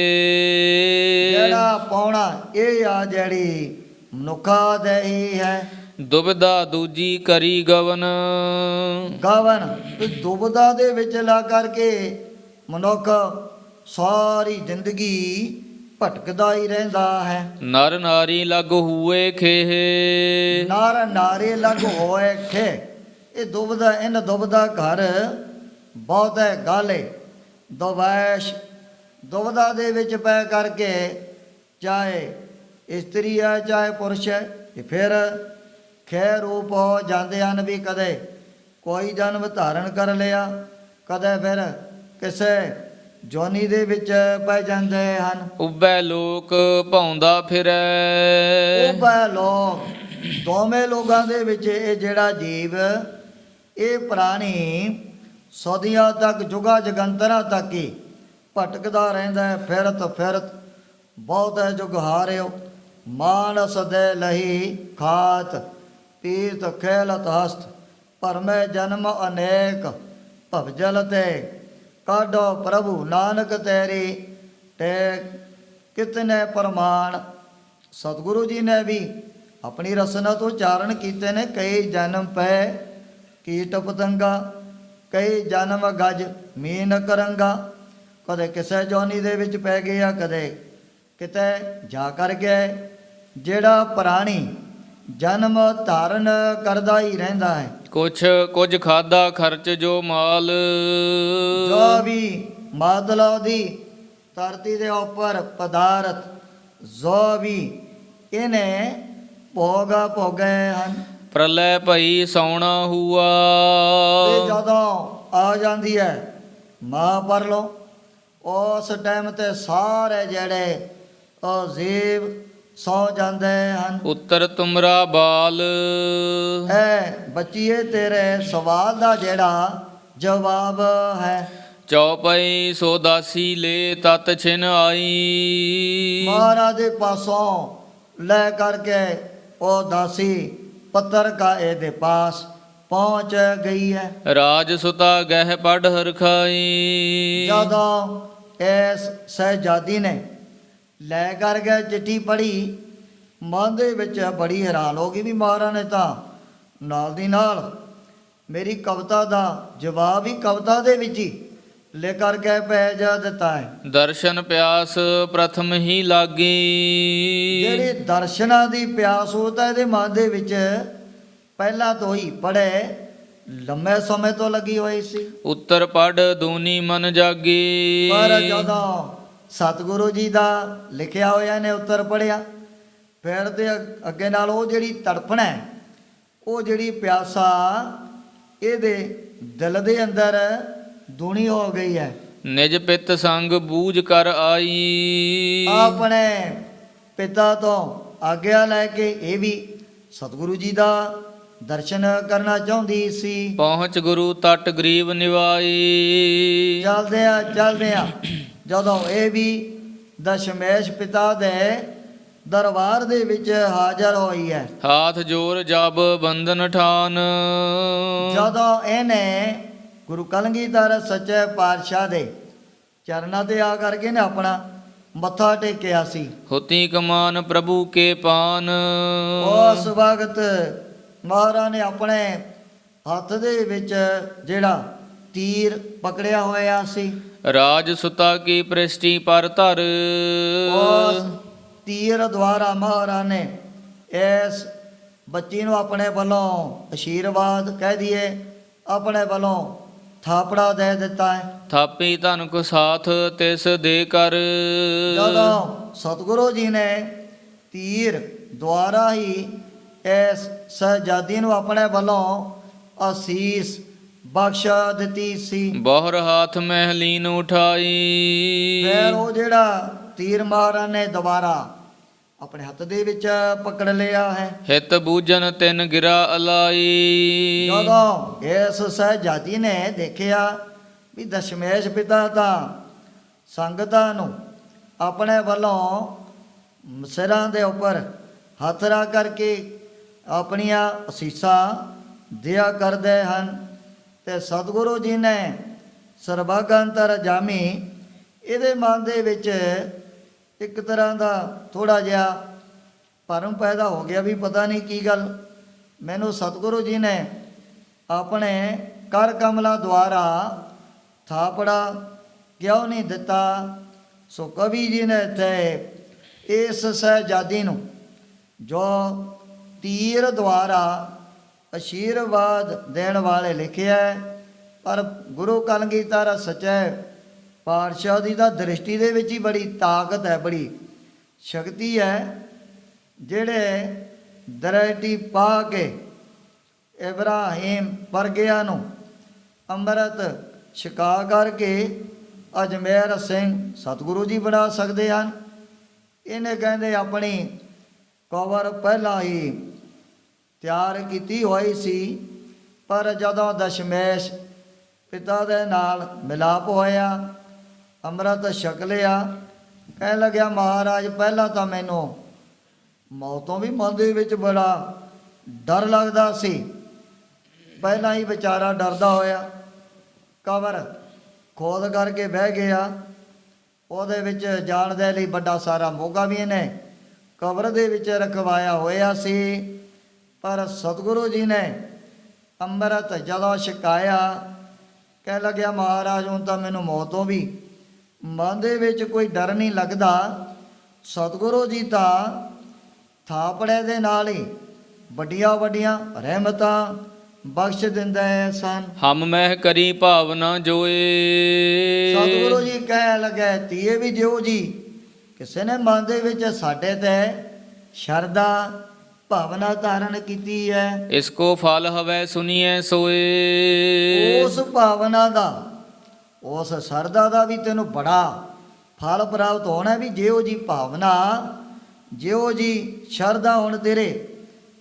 ਜਿਹੜਾ ਪੌਣਾ ਇਹ ਆ ਜਿਹੜੀ ਮਨੁੱਖਾ ਦੇਹੀ ਹੈ। ਦੁਬਿਧਾ ਦੂਜੀ ਕਰੀ ਗਵਨ। ਗਵਨ ਦੁਬਦਾ ਦੇ ਵਿੱਚ ਲਾ ਕਰਕੇ ਮਨੁੱਖ ਸਾਰੀ ਜ਼ਿੰਦਗੀ ਭਟਕਦਾ ਹੀ ਰਹਿੰਦਾ ਹੈ। ਨਰ ਨਾਰੀ ਲਗ ਹੂਏ ਖੇਹ। ਨਰ ਨਾਰੀ ਲਗ ਹੋਏ ਖੇ। ਇਹ ਦੁਬਦਾ ਇਨ ਦੁਬਦਾ ਘਰ ਬਹੁਤ ਹੈ ਗਾਲੇ ਦਵੈਸ਼ ਦੁਬਦਾ ਦੇ ਵਿੱਚ ਪੈ ਕਰਕੇ ਚਾਹੇ ਇਸਤਰੀ ਹੈ ਚਾਹੇ ਪੁਰਸ਼ ਹੈ ਇਹ ਫਿਰ ਖੈ ਰੂਪ ਹੋ ਜਾਂਦੇ ਹਨ। ਵੀ ਕਦੇ ਕੋਈ ਜਨਮ ਧਾਰਨ ਕਰ ਲਿਆ, ਕਦੇ ਫਿਰ ਕਿਸੇ ਜੋਨੀ ਦੇ ਵਿੱਚ ਪੈ ਜਾਂਦੇ ਹਨ। ਉਬੈ ਲੋਕ ਭਾਉਂਦਾ ਫਿਰੈ। ਉਬੈ ਲੋਕ ਦੋਵੇਂ ਲੋਕਾਂ ਦੇ ਵਿੱਚ ਇਹ ਜਿਹੜਾ ਜੀਵ ਇਹ ਪ੍ਰਾਣੀ ਸਦੀਆਂ ਤੱਕ ਜੁਗਾ ਜਗੰਤਰਾਂ ਤੱਕ ਹੀ ਭਟਕਦਾ ਰਹਿੰਦਾ ਹੈ, ਫਿਰਤ ਫਿਰਤ ਬਹੁਤ ਹੈ ਜੁਗ ਹਾਰਿਓ। ਮਾਨਸ ਦੇ ਲਹੀ ਖਾਤ ਤੀਰਥ ਖੇਲਤ ਹਸਤ, ਭਰਮੇ ਜਨਮ ਅਨੇਕ ਭਵਜਲ ਤੇ ਕਾਢੋ ਪ੍ਰਭੂ ਨਾਨਕ ਤੇਰੀ ਟੇਕ ਕਿਤਨੇ ਪ੍ਰਮਾਣ। ਸਤਿਗੁਰੂ ਜੀ ਨੇ ਵੀ ਆਪਣੀ ਰਸਨਾ ਤੋਂ ਉਚਾਰਨ ਕੀਤੇ ਨੇ, ਕਈ ਜਨਮ ਪੈ ਕੀਟ ਪਤੰਗਾ, ਕਈ ਜਨਮ ਗਜ ਮੀਨ ਕਰੰਗਾ। ਕਦੇ ਕਿਸੇ ਜੋਨੀ ਦੇ ਵਿੱਚ ਪੈ ਗਿਆ, ਕਦੇ ਕਿਤੇ ਜਾ ਕਰ ਗਏ। ਜਿਹੜਾ ਪ੍ਰਾਣੀ ਜਨਮ ਧਾਰਨ ਕਰਦਾ ਹੀ ਰਹਿੰਦਾ ਹੈ, ਕੁਝ ਖਾਦਾ ਖਰਚ ਜੋ ਮਾਲ, ਜੋ ਵੀ ਮਾਦਲਾ ਦੀ ਧਰਤੀ ਦੇ ਉੱਪਰ ਪਦਾਰਥ ਜੋ ਵੀ ਇਹਨੇ ਭੋਗੇ ਹਨ। ਪ੍ਰਲੈ ਭਈ ਸੌਣਾ ਹੁਆ, ਤੇ ਜਦੋਂ ਆ ਜਾਂਦੀ ਹੈ ਮਾਂ ਪਰਲੋ, ਉਸ ਟਾਈਮ ਤੇ ਸਾਰੇ ਜਿਹੜੇ ਉਹ ਜੀਵ ਸੌ ਜਾਂਦੇ ਹਨ। ਉੱਤਰ ਤੁਮਰਾ ਬਾਲ, ਹੈ ਬੱਚੀਏ ਤੇਰੇ ਸਵਾਲ ਦਾ ਜਿਹੜਾ ਜਵਾਬ ਹੈ। ਚੌਪਈ ਸੋ ਦਾਸੀ ਲੈ ਤਤ ਛਿਨ ਆਈ, ਮਹਾਰਾਜ ਦੇ ਪਾਸੋਂ ਲੈ ਕਰਕੇ ਉਹ ਦਾਸੀ ਪੱਤਰ ਕਾ ਇਹਦੇ ਪਾਸ ਪਹੁੰਚ ਗਈ ਹੈ। ਰਾਜ ਸੁਤਾ ਗਹਿ ਪੜ ਹਰਖਾਈ, ਜਦੋਂ ਇਸ ਸਹਿਜਾਦੀ ਨੇ ਲੈ ਕਰਕੇ ਚਿੱਠੀ ਪੜ੍ਹੀ, ਮਨ ਦੇ ਵਿੱਚ ਬੜੀ ਹੈਰਾਨ ਹੋ ਗਈ ਵੀ ਮਹਾਰਾਜ ਨੇ ਤਾਂ ਨਾਲ ਦੀ ਨਾਲ ਮੇਰੀ ਕਵਿਤਾ ਦਾ ਜਵਾਬ ਹੀ ਕਵਿਤਾ ਦੇ ਵਿੱਚ ਹੀ ਲੈ ਕਰਕੇ ਭੇਜ ਦਿੱਤਾ ਹੈ। ਦਰਸ਼ਨ ਪਿਆਸ ਪ੍ਰਥਮ ਹੀ ਲਾਗੀ, ਜਿਹੜੀ ਦਰਸ਼ਨਾਂ ਦੀ ਪਿਆਸ ਉਹ ਤਾਂ ਇਹਦੇ ਮਨ ਦੇ ਵਿੱਚ ਪਹਿਲਾਂ ਤੋਂ ਹੀ ਪੜੇ ਲੰਮੇ ਸਮੇਂ ਤੋਂ ਲੱਗੀ ਹੋਈ ਸੀ। ਉੱਤਰ ਪੜ ਦੂਨੀ ਮਨ ਜਾਗੀ, ਪਰ ਜਦੋਂ ਸਤਿਗੁਰੂ ਜੀ ਦਾ ਲਿਖਿਆ ਹੋਇਆ ਨੇ ਉੱਤਰ ਪੜਿਆ, ਫਿਰ ਤੇ ਅੱਗੇ ਨਾਲ ਉਹ ਜਿਹੜੀ ਤੜਫਣ ਹੈ, ਉਹ ਜਿਹੜੀ ਪਿਆਸਾ ਇਹਦੇ ਦਿਲ ਦੇ ਅੰਦਰ ਦੂਣੀ ਹੋ ਗਈ ਹੈ। ਨਿਜ ਪਿਤ ਸੰਗ ਬੂਝ ਕਰ ਆਈ, ਆਪਣੇ ਪਿਤਾ ਤੋਂ ਆਗਿਆ ਲੈ ਕੇ ਇਹ ਵੀ ਸਤਿਗੁਰੂ ਜੀ ਦਾ ਦਰਸ਼ਨ ਕਰਨਾ ਚਾਹੁੰਦੀ ਸੀ। ਪਹੁੰਚ ਗੁਰੂ ਤਟ ਗਰੀਬ ਨਿਵਾਈ, ਚਲਦੇ ਆ ਜਦੋਂ ਇਹ ਵੀ ਦਸ਼ਮੇਸ਼ ਪਿਤਾ ਦੇ ਦਰਬਾਰ ਦੇ ਵਿੱਚ ਹਾਜ਼ਰ ਹੋਈ ਹੈ, ਹਾਥ ਜੋਰ ਜਬ ਬੰਧਨ ਠਾਨ, ਜਦੋਂ ਇਹਨੇ ਗੁਰੂ ਕਲਗੀਧਰ ਸੱਚੇ ਪਾਤਸ਼ਾਹ ਦੇ ਚਰਨਾਂ ਤੇ ਆ ਕਰਕੇ ਨੇ ਆਪਣਾ ਮੱਥਾ ਟੇਕਿਆ ਸੀ। ਹੁਤੀ ਕਮਾਨ ਪ੍ਰਭੂ ਕੇ ਪਾਨ, ਉਸ ਵਕਤ ਮਹਾਰਾਜ ਨੇ ਆਪਣੇ ਹੱਥ ਦੇ ਵਿੱਚ ਜਿਹੜਾ ਤੀਰ ਪਕੜਿਆ ਹੋਇਆ ਸੀ, ਰਾਜ ਸੁਤਾ ਕੀ ਪ੍ਰਿਸ਼ਟੀ ਪਰ ਧਰ, ਉਸ ਤੀਰ ਦੁਆਰਾ ਮਹਾਰਾਜ ਨੇ ਇਸ ਬੱਚੀ ਨੂੰ ਆਪਣੇ ਵੱਲੋਂ ਅਸ਼ੀਰਵਾਦ ਕਹਿ ਦਈਏ, ਆਪਣੇ ਵੱਲੋਂ ਥਾਪੜਾ ਦੇ ਦਿੱਤਾ ਹੈ। ਥਾਪੀ ਧਨ ਕੋ ਸਾਥ ਤਿਸ ਦੇ ਕਰ, ਜਦੋਂ ਸਤਿਗੁਰੂ ਜੀ ਨੇ ਤੀਰ ਦੁਆਰਾ ਹੀ ਇਸ ਸਹਿਜਾਦੀ ਨੂੰ ਆਪਣੇ ਵੱਲੋਂ ਅਸੀਸ ਬਖਸ਼ ਦਿੱਤੀ ਸੀ। ਬਹੁਰ ਹਾਥ ਮਹਿਲੀਨ ਉਠਾਈ, ਫਿਰ ਉਹ ਜਿਹੜਾ ਤੀਰ ਮਹਾਰਾਜ ਨੇ ਦੁਬਾਰਾ ਆਪਣੇ ਹੱਥ ਦੇ ਵਿੱਚ ਪਕੜ ਲਿਆ ਹੈ। ਹਿਤ ਬੂਝਨ ਤਿਨ ਗਿਰਾ ਅਲਾਈ, ਜਦੋਂ ਇਸ ਸਹਿਜਾਦੀ ਨੇ ਦੇਖਿਆ ਵੀ ਦਸ਼ਮੇਸ਼ ਪਿਤਾ ਤਾਂ ਸੰਗਤਾਂ ਨੂੰ ਆਪਣੇ ਵੱਲੋਂ ਸਿਰਾਂ ਦੇ ਉੱਪਰ ਹੱਥ ਰੱਖ ਕਰਕੇ ਆਪਣੀਆਂ ਅਸੀਸਾਂ ਦਿਆ ਕਰਦੇ ਹਨ, ਤੇ ਸਤਿਗੁਰੂ ਜੀ ਨੇ ਸਰਬੱਗੰਤਰ ਜਾਮੀ ਇਹਦੇ ਮਨ ਦੇ ਵਿੱਚ ਇੱਕ ਤਰ੍ਹਾਂ ਦਾ ਥੋੜਾ ਜਿਹਾ ਭਰਮ ਪੈਦਾ ਹੋ ਗਿਆ ਵੀ ਪਤਾ ਨਹੀਂ ਕੀ ਗੱਲ, ਮੈਨੂੰ ਸਤਿਗੁਰੂ ਜੀ ਨੇ ਆਪਣੇ ਕਰ ਕਮਲਾ ਦੁਆਰਾ ਥਾਪੜਾ ਕਿਉਂ ਨਹੀਂ ਦਿੱਤਾ। ਸੋ ਕਵੀ ਜੀ ਨੇ ਇੱਥੇ ਇਸ ਸਹਿਜਾਦੀ ਨੂੰ ਜੋ ਤੀਰ ਦੁਆਰਾ ਅਸ਼ੀਰਵਾਦ ਦੇਣ ਵਾਲੇ ਲਿਖਿਆ, ਪਰ ਗੁਰੂ ਕਲਗੀਧਰ ਸੱਚੇ ਪਾਤਸ਼ਾਹ ਦੀ ਦਾ ਦ੍ਰਿਸ਼ਟੀ ਦੇ ਵਿੱਚ ਹੀ ਬੜੀ ਤਾਕਤ ਹੈ, ਬੜੀ ਸ਼ਕਤੀ ਹੈ। ਜਿਹੜੇ ਦ੍ਰਿਸ਼ਟੀ ਪਾ ਕੇ ਇਬਰਾਹੀਮ ਵਰਗਿਆਂ ਨੂੰ ਅੰਮ੍ਰਿਤ ਛਕਾ ਕਰਕੇ ਅਜਮੇਰ ਸਿੰਘ ਸਤਿਗੁਰੂ ਜੀ ਬਣਾ ਸਕਦੇ ਹਨ। ਇਹਨੇ ਕਹਿੰਦੇ ਆਪਣੀ ਕਬਰ ਪਹਿਲਾਂ ਹੀ ਤਿਆਰ ਕੀਤੀ ਹੋਈ ਸੀ, ਪਰ ਜਦੋਂ ਦਸ਼ਮੇਸ਼ ਪਿਤਾ ਦੇ ਨਾਲ ਮਿਲਾਪ ਹੋਇਆ, ਅੰਮ੍ਰਿਤ ਛਕ ਲਿਆ। ਕਹਿਣ ਲੱਗਿਆ ਮਹਾਰਾਜ ਪਹਿਲਾਂ ਤਾਂ ਮੈਨੂੰ ਮੌਤੋਂ ਵੀ ਮਨ ਦੇ ਵਿੱਚ ਬੜਾ ਡਰ ਲੱਗਦਾ ਸੀ। ਪਹਿਲਾਂ ਹੀ ਵਿਚਾਰਾ ਡਰਦਾ ਹੋਇਆ ਕਬਰ ਖੋਦ ਕਰਕੇ ਬਹਿ ਗਿਆ। ਉਹਦੇ ਵਿੱਚ ਜਾਣ ਦੇ ਲਈ ਵੱਡਾ ਸਾਰਾ ਮੋਗਾ ਵੀ ਇਹਨੇ ਕਬਰ ਦੇ ਵਿੱਚ ਰਖਵਾਇਆ ਹੋਇਆ ਸੀ। ਪਰ ਸਤਿਗੁਰੂ ਜੀ ਨੇ ਅੰਮ੍ਰਿਤ ਜਦੋਂ ਛਕਾਇਆ, ਕਹਿ ਲੱਗਿਆ ਮਹਾਰਾਜ ਹੁਣ ਤਾਂ ਮੈਨੂੰ ਮੌਤੋਂ ਵੀ ਮਨ ਦੇ ਵਿੱਚ ਕੋਈ ਡਰ ਨਹੀਂ ਲੱਗਦਾ। ਸਤਿਗੁਰੂ ਜੀ ਤਾਂ ਥਾਪੜੇ ਦੇ ਨਾਲ ਹੀ ਵੱਡੀਆਂ ਵੱਡੀਆਂ ਰਹਿਮਤਾਂ ਬਖਸ਼ ਦਿੰਦੇ ਸਨ। ਹਮ ਮਹਿ ਕਰੀ ਭਾਵਨਾ ਜੋਏ। ਸਤਿਗੁਰੂ ਜੀ ਕਹਿ ਲੱਗੇ ਧੀਏ ਵੀ ਜਿਉ ਜੀ, ਕਿਸੇ ਨੇ ਮਨ ਦੇ ਵਿੱਚ ਸਾਡੇ ਤੇ ਸ਼ਰਧਾ ਭਾਵਨਾ ਧਾਰਨ ਕੀਤੀ ਹੈ, ਇਸ ਕੋ ਫਲ ਹਵੈ ਸੁਨੀਐ ਸੋਏ। ਉਸ ਭਾਵਨਾ ਦਾ, ਉਸ ਸ਼ਰਧਾ ਦਾ ਵੀ ਤੈਨੂੰ ਬੜਾ ਫਲ ਪ੍ਰਾਪਤ ਹੋਣਾ। ਵੀ ਜਿਉ ਜੀ ਭਾਵਨਾ, ਜਿਉ ਜੀ ਸ਼ਰਧਾ ਹੁਣ ਤੇਰੇ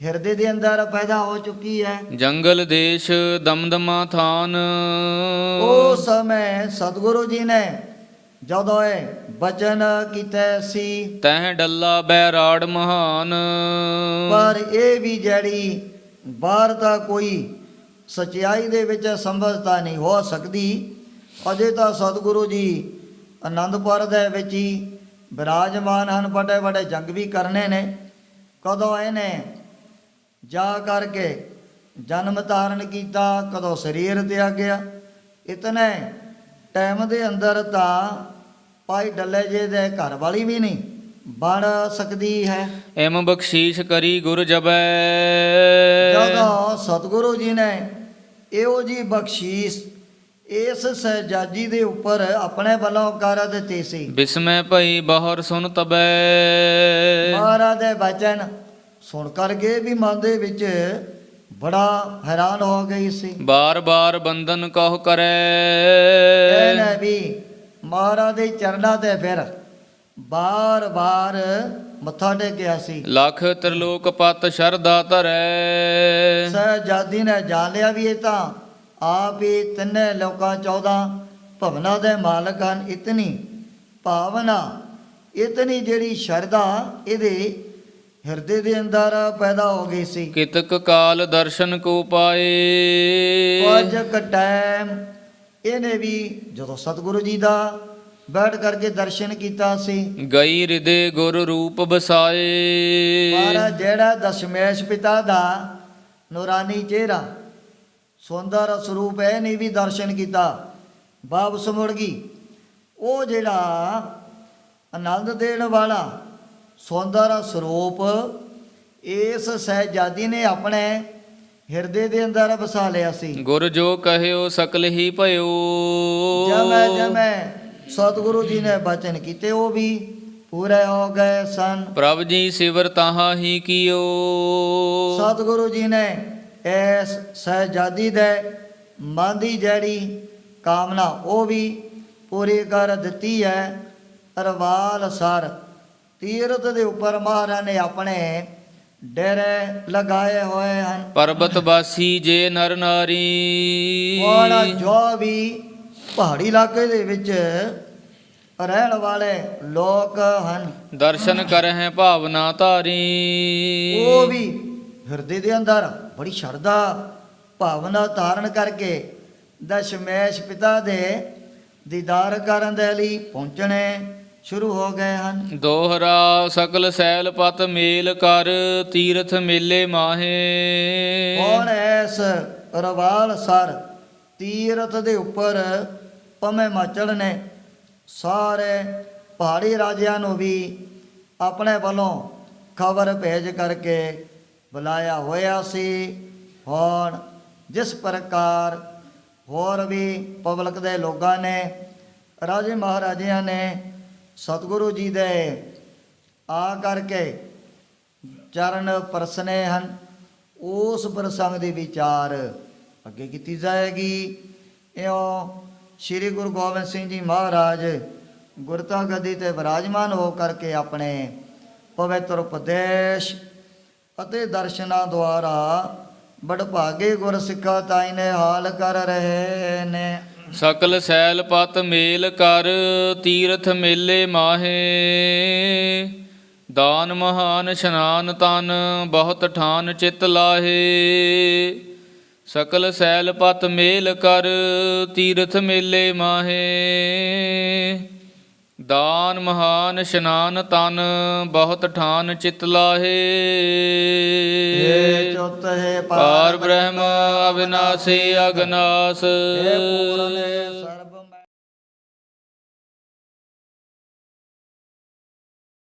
ਹਿਰਦੇ ਦੇ ਅੰਦਰ ਪੈਦਾ ਹੋ ਚੁੱਕੀ ਹੈ। ਜੰਗਲ ਦੇਸ਼ ਦਮਦਮਾ ਥਾਨ। ਉਸ ਸਮੇਂ ਸਤਿਗੁਰੂ ਜੀ ਨੇ ਜਦੋਂ ਇਹ ਬਚਨ ਕੀਤੇ ਸੀ, ਤਹਿ ਡੱਲਾ ਬੈਰਾੜ ਮਹਾਨ। ਪਰ ਇਹ ਵੀ ਜਿਹੜੀ ਬਾਹਰ ਤਾਂ ਕੋਈ ਸਚਾਈ ਦੇ ਵਿੱਚ ਸਮਝਤਾ ਨਹੀਂ ਹੋ ਸਕਦੀ। ਅਜੇ ਤਾਂ ਸਤਿਗੁਰੂ ਜੀ ਆਨੰਦਪੁਰ ਦੇ ਵਿੱਚ ਹੀ ਬਿਰਾਜਮਾਨ ਹਨ। ਵੱਡੇ ਵੱਡੇ ਜੰਗ ਵੀ ਕਰਨੇ ਨੇ। ਕਦੋਂ ਇਹਨੇ ਜਾ ਕਰਕੇ ਜਨਮ ਧਾਰਨ ਕੀਤਾ, ਕਦੋਂ ਸਰੀਰ ਤਿਆਗਿਆ। ਇਤਨੇ ਟਾਈਮ ਦੇ ਅੰਦਰ ਤਾਂ ਭਾਈ ਡੱਲੇ ਜੀ ਦੇ ਘਰ ਵਾਲੀ ਵੀ ਨਹੀਂ ਬਣ ਸਕਦੀ ਹੈ। ਐਮ ਬਖਸ਼ੀਸ਼ ਕਰੀ ਗੁਰ ਜਬੈ। ਜਦੋਂ ਸਤਿਗੁਰੂ ਜੀ ਨੇ ਇਹੋ ਜੀ ਬਖਸ਼ੀਸ਼ ਇਸ ਸਹਿਜਾਦੀ ਦੇ ਉੱਪਰ ਆਪਣੇ ਵੱਲੋਂ ਕਰ ਦਿੱਤੀ ਸੀ। ਬਿਸਮੈ ਭਈ ਬਹੁਰ ਸੁਨ ਤਬੈ। ਮਹਾਰਾਜ ਦੇ ਬਚਨ ਸੁਣ ਕਰਕੇ ਵੀ ਮਨ ਦੇ ਵਿੱਚ ਬੜਾ ਹੈਰਾਨ ਹੋ ਗਈ ਸੀ। ਬਾਰ ਬਾਰ ਬੰਧਨ ਕਹੁ ਕਰੈ। ਇਹਨੇ ਵੀ ਮਹਾਰਾਜ ਦੇ ਚਰਨਾਂ ਤੇ ਫਿਰ ਬਾਰ ਬਾਰ ਮੱਥਾ ਟੇਕਿਆ ਸੀ। ਲਖ ਤ੍ਰਿਲੋਕ ਪਤ ਸ਼ਰਧਾ ਧਰੈ। ਸਹਿਜਾਦੀ ਨੇ ਜਾਣ ਲਿਆ ਵੀ ਇਹ ਤਾਂ ਆਪ ਹੀ ਤਿੰਨੇ ਲੋਕਾਂ 14 ਭਵਨਾਂ ਦੇ ਮਾਲਕ ਹਨ। ਇਤਨੀ ਭਾਵਨਾ, ਇਤਨੀ ਜਿਹੜੀ ਸ਼ਰਧਾ ਇਹਦੇ ਹਿਰਦੇ ਦੇ ਅੰਦਰ ਪੈਦਾ ਹੋ ਗਈ ਸੀ। ਕਿਤਕ ਕਾਲ ਦਰਸ਼ਨ ਕੋ ਪਾਏ। ਕੁਝ ਕੁ ਟਾਈਮ ਇਹਨੇ ਵੀ ਜਦੋਂ ਸਤਿਗੁਰੂ ਜੀ ਦਾ ਬੈਠ ਕਰਕੇ ਦਰਸ਼ਨ ਕੀਤਾ ਸੀ। ਗਈ ਹਿਰਦੇ ਗੁਰ ਰੂਪ ਬਸਾਏ। ਪਰ ਜਿਹੜਾ ਦਸ਼ਮੇਸ਼ ਪਿਤਾ ਦਾ ਨੂਰਾਨੀ ਚਿਹਰਾ, ਸੁੰਦਰ ਸਰੂਪ ਇਹ ਨਹੀਂ ਵੀ ਦਰਸ਼ਨ ਕੀਤਾ, ਵਾਪਸ ਮੁੜ ਗਈ। ਉਹ ਜਿਹੜਾ ਆਨੰਦ ਦੇਣ ਵਾਲਾ ਸੁੰਦਰ ਸਰੂਪ ਇਸ ਸਹਿਜਾਦੀ ਨੇ ਆਪਣੇ ਹਿਰਦੇ ਦੇ ਅੰਦਰ ਵਸਾ ਲਿਆ ਸੀ। ਗੁਰ ਜੋ ਕਹਿਓ ਸਕਲ ਹੀ ਭਇਓ। ਜਮੈ ਜਮੈ ਸਤਿਗੁਰੂ ਜੀ ਨੇ ਬਚਨ ਕੀਤੇ ਉਹ ਵੀ ਪੂਰੇ ਹੋ ਗਏ ਸਨ। ਪ੍ਰਭ ਜੀ ਸਿਵਰ ਤਾਹਾ ਹੀ ਕੀਓ। ਸਤਿਗੁਰੂ ਜੀ ਨੇ ਇਸ ਸਹਿਜਾਦੀ ਦੇ ਮਨ ਦੀ ਜਿਹੜੀ ਕਾਮਨਾ ਉਹ ਵੀ ਪੂਰੀ ਕਰ ਦਿੱਤੀ ਹੈ। ਅਰਵਾਲ ਸਰ ਤੀਰਥ ਦੇ ਉੱਪਰ ਮਹਾਰਾਜ ਨੇ ਆਪਣੇ ਡੇਰੇ ਲਗਾਏ ਹੋਏ ਹਨ। ਪਰਬਤ ਵਾਸੀ ਜੇ ਨਰ ਨਾਰੀ। ਹੁਣ ਜੋ ਵੀ ਪਹਾੜੀ ਇਲਾਕੇ ਦੇ ਵਿੱਚ ਰਹਿਣ ਵਾਲੇ ਲੋਕ ਹਨ, ਦਰਸ਼ਨ ਕਰਹਿ ਭਾਵਨਾ ਧਾਰੀ। ਉਹ ਵੀ ਹਿਰਦੇ ਦੇ ਅੰਦਰ ਬੜੀ ਸ਼ਰਧਾ ਭਾਵਨਾ ਧਾਰਨ ਕਰਕੇ ਦਸ਼ਮੇਸ਼ ਪਿਤਾ ਦੇ ਦੀਦਾਰ ਕਰਨ ਦੇ ਲਈ ਪਹੁੰਚਣੇ ਸ਼ੁਰੂ ਹੋ ਗਏ ਹਨ। ਦੋਹਰਾ ਸਕਲ ਸੈਲ ਪਤ ਮੇਲ ਕਰ ਤੀਰਥ ਮੇਲੇ ਮਾਹੇ। ਹੁਣ ਇਸ ਰਵਾਲ ਸਰ ਤੀਰਥ ਦੇ ਉੱਪਰ ਭਵੇਂ ਹਿਮਾਚਲ ਨੇ ਸਾਰੇ ਪਹਾੜੀ ਰਾਜਿਆਂ ਨੂੰ ਵੀ ਆਪਣੇ ਵੱਲੋਂ ਖਬਰ ਭੇਜ ਕਰਕੇ ਬੁਲਾਇਆ ਹੋਇਆ ਸੀ। ਹੁਣ ਜਿਸ ਪ੍ਰਕਾਰ ਹੋਰ ਵੀ ਪਬਲਿਕ ਦੇ ਲੋਕਾਂ ਨੇ, ਰਾਜੇ ਮਹਾਰਾਜਿਆਂ ਨੇ ਸਤਿਗੁਰੂ ਜੀ ਦੇ ਆ ਕਰਕੇ ਚਰਨ ਪਰਸਨੇ ਹਨ, ਉਸ ਪ੍ਰਸੰਗ ਦੀ ਵਿਚਾਰ ਅੱਗੇ ਕੀਤੀ ਜਾਏਗੀ। ਇਉਂ ਸ੍ਰੀ ਗੁਰੂ ਗੋਬਿੰਦ ਸਿੰਘ ਜੀ ਮਹਾਰਾਜ ਗੁਰਤਾ ਗੱਦੀ ਤੇ ਵਿਰਾਜਮਾਨ ਹੋ ਕਰਕੇ ਆਪਣੇ ਪਵਿੱਤਰ ਉਪਦੇਸ਼ ਅਤੇ ਦਰਸ਼ਨਾਂ ਦੁਆਰਾ ਬੜ ਭਾਗੇ ਗੁਰ ਸਿੱਖਾ ਤਾਈ ਨੇ ਹਾਲ ਕਰ ਰਹੇ ਨੇ। ਸਕਲ ਸੈਲ ਪਤ ਮੇਲ ਕਰ ਤੀਰਥ ਮੇਲੇ ਮਾਹੇ ਦਾਨ ਮਹਾਨ ਇਸ਼ਨਾਨ ਤਨ ਬਹੁਤ ਠਾਨ ਚਿਤ ਲਾਹੇ। ਸਕਲ ਸੈਲ ਪਤ ਮੇਲ ਕਰ ਤੀਰਥ ਮੇਲੇ ਮਾਹੇ ਦਾਨ ਮਹਾਨ ਇਸ਼ਨਾਨ ਤਨ ਬਹੁਤ ਠਾਨ ਚਿਤ ਲਾਹੇ। ਏ ਚੁੱਤ ਹੈ ਪਾਰ ਬ੍ਰਹਮ ਅਵਿਨਾਸੀ ਅਗਨਾਸ ਏ ਪੂਰਨ ਸਰਬ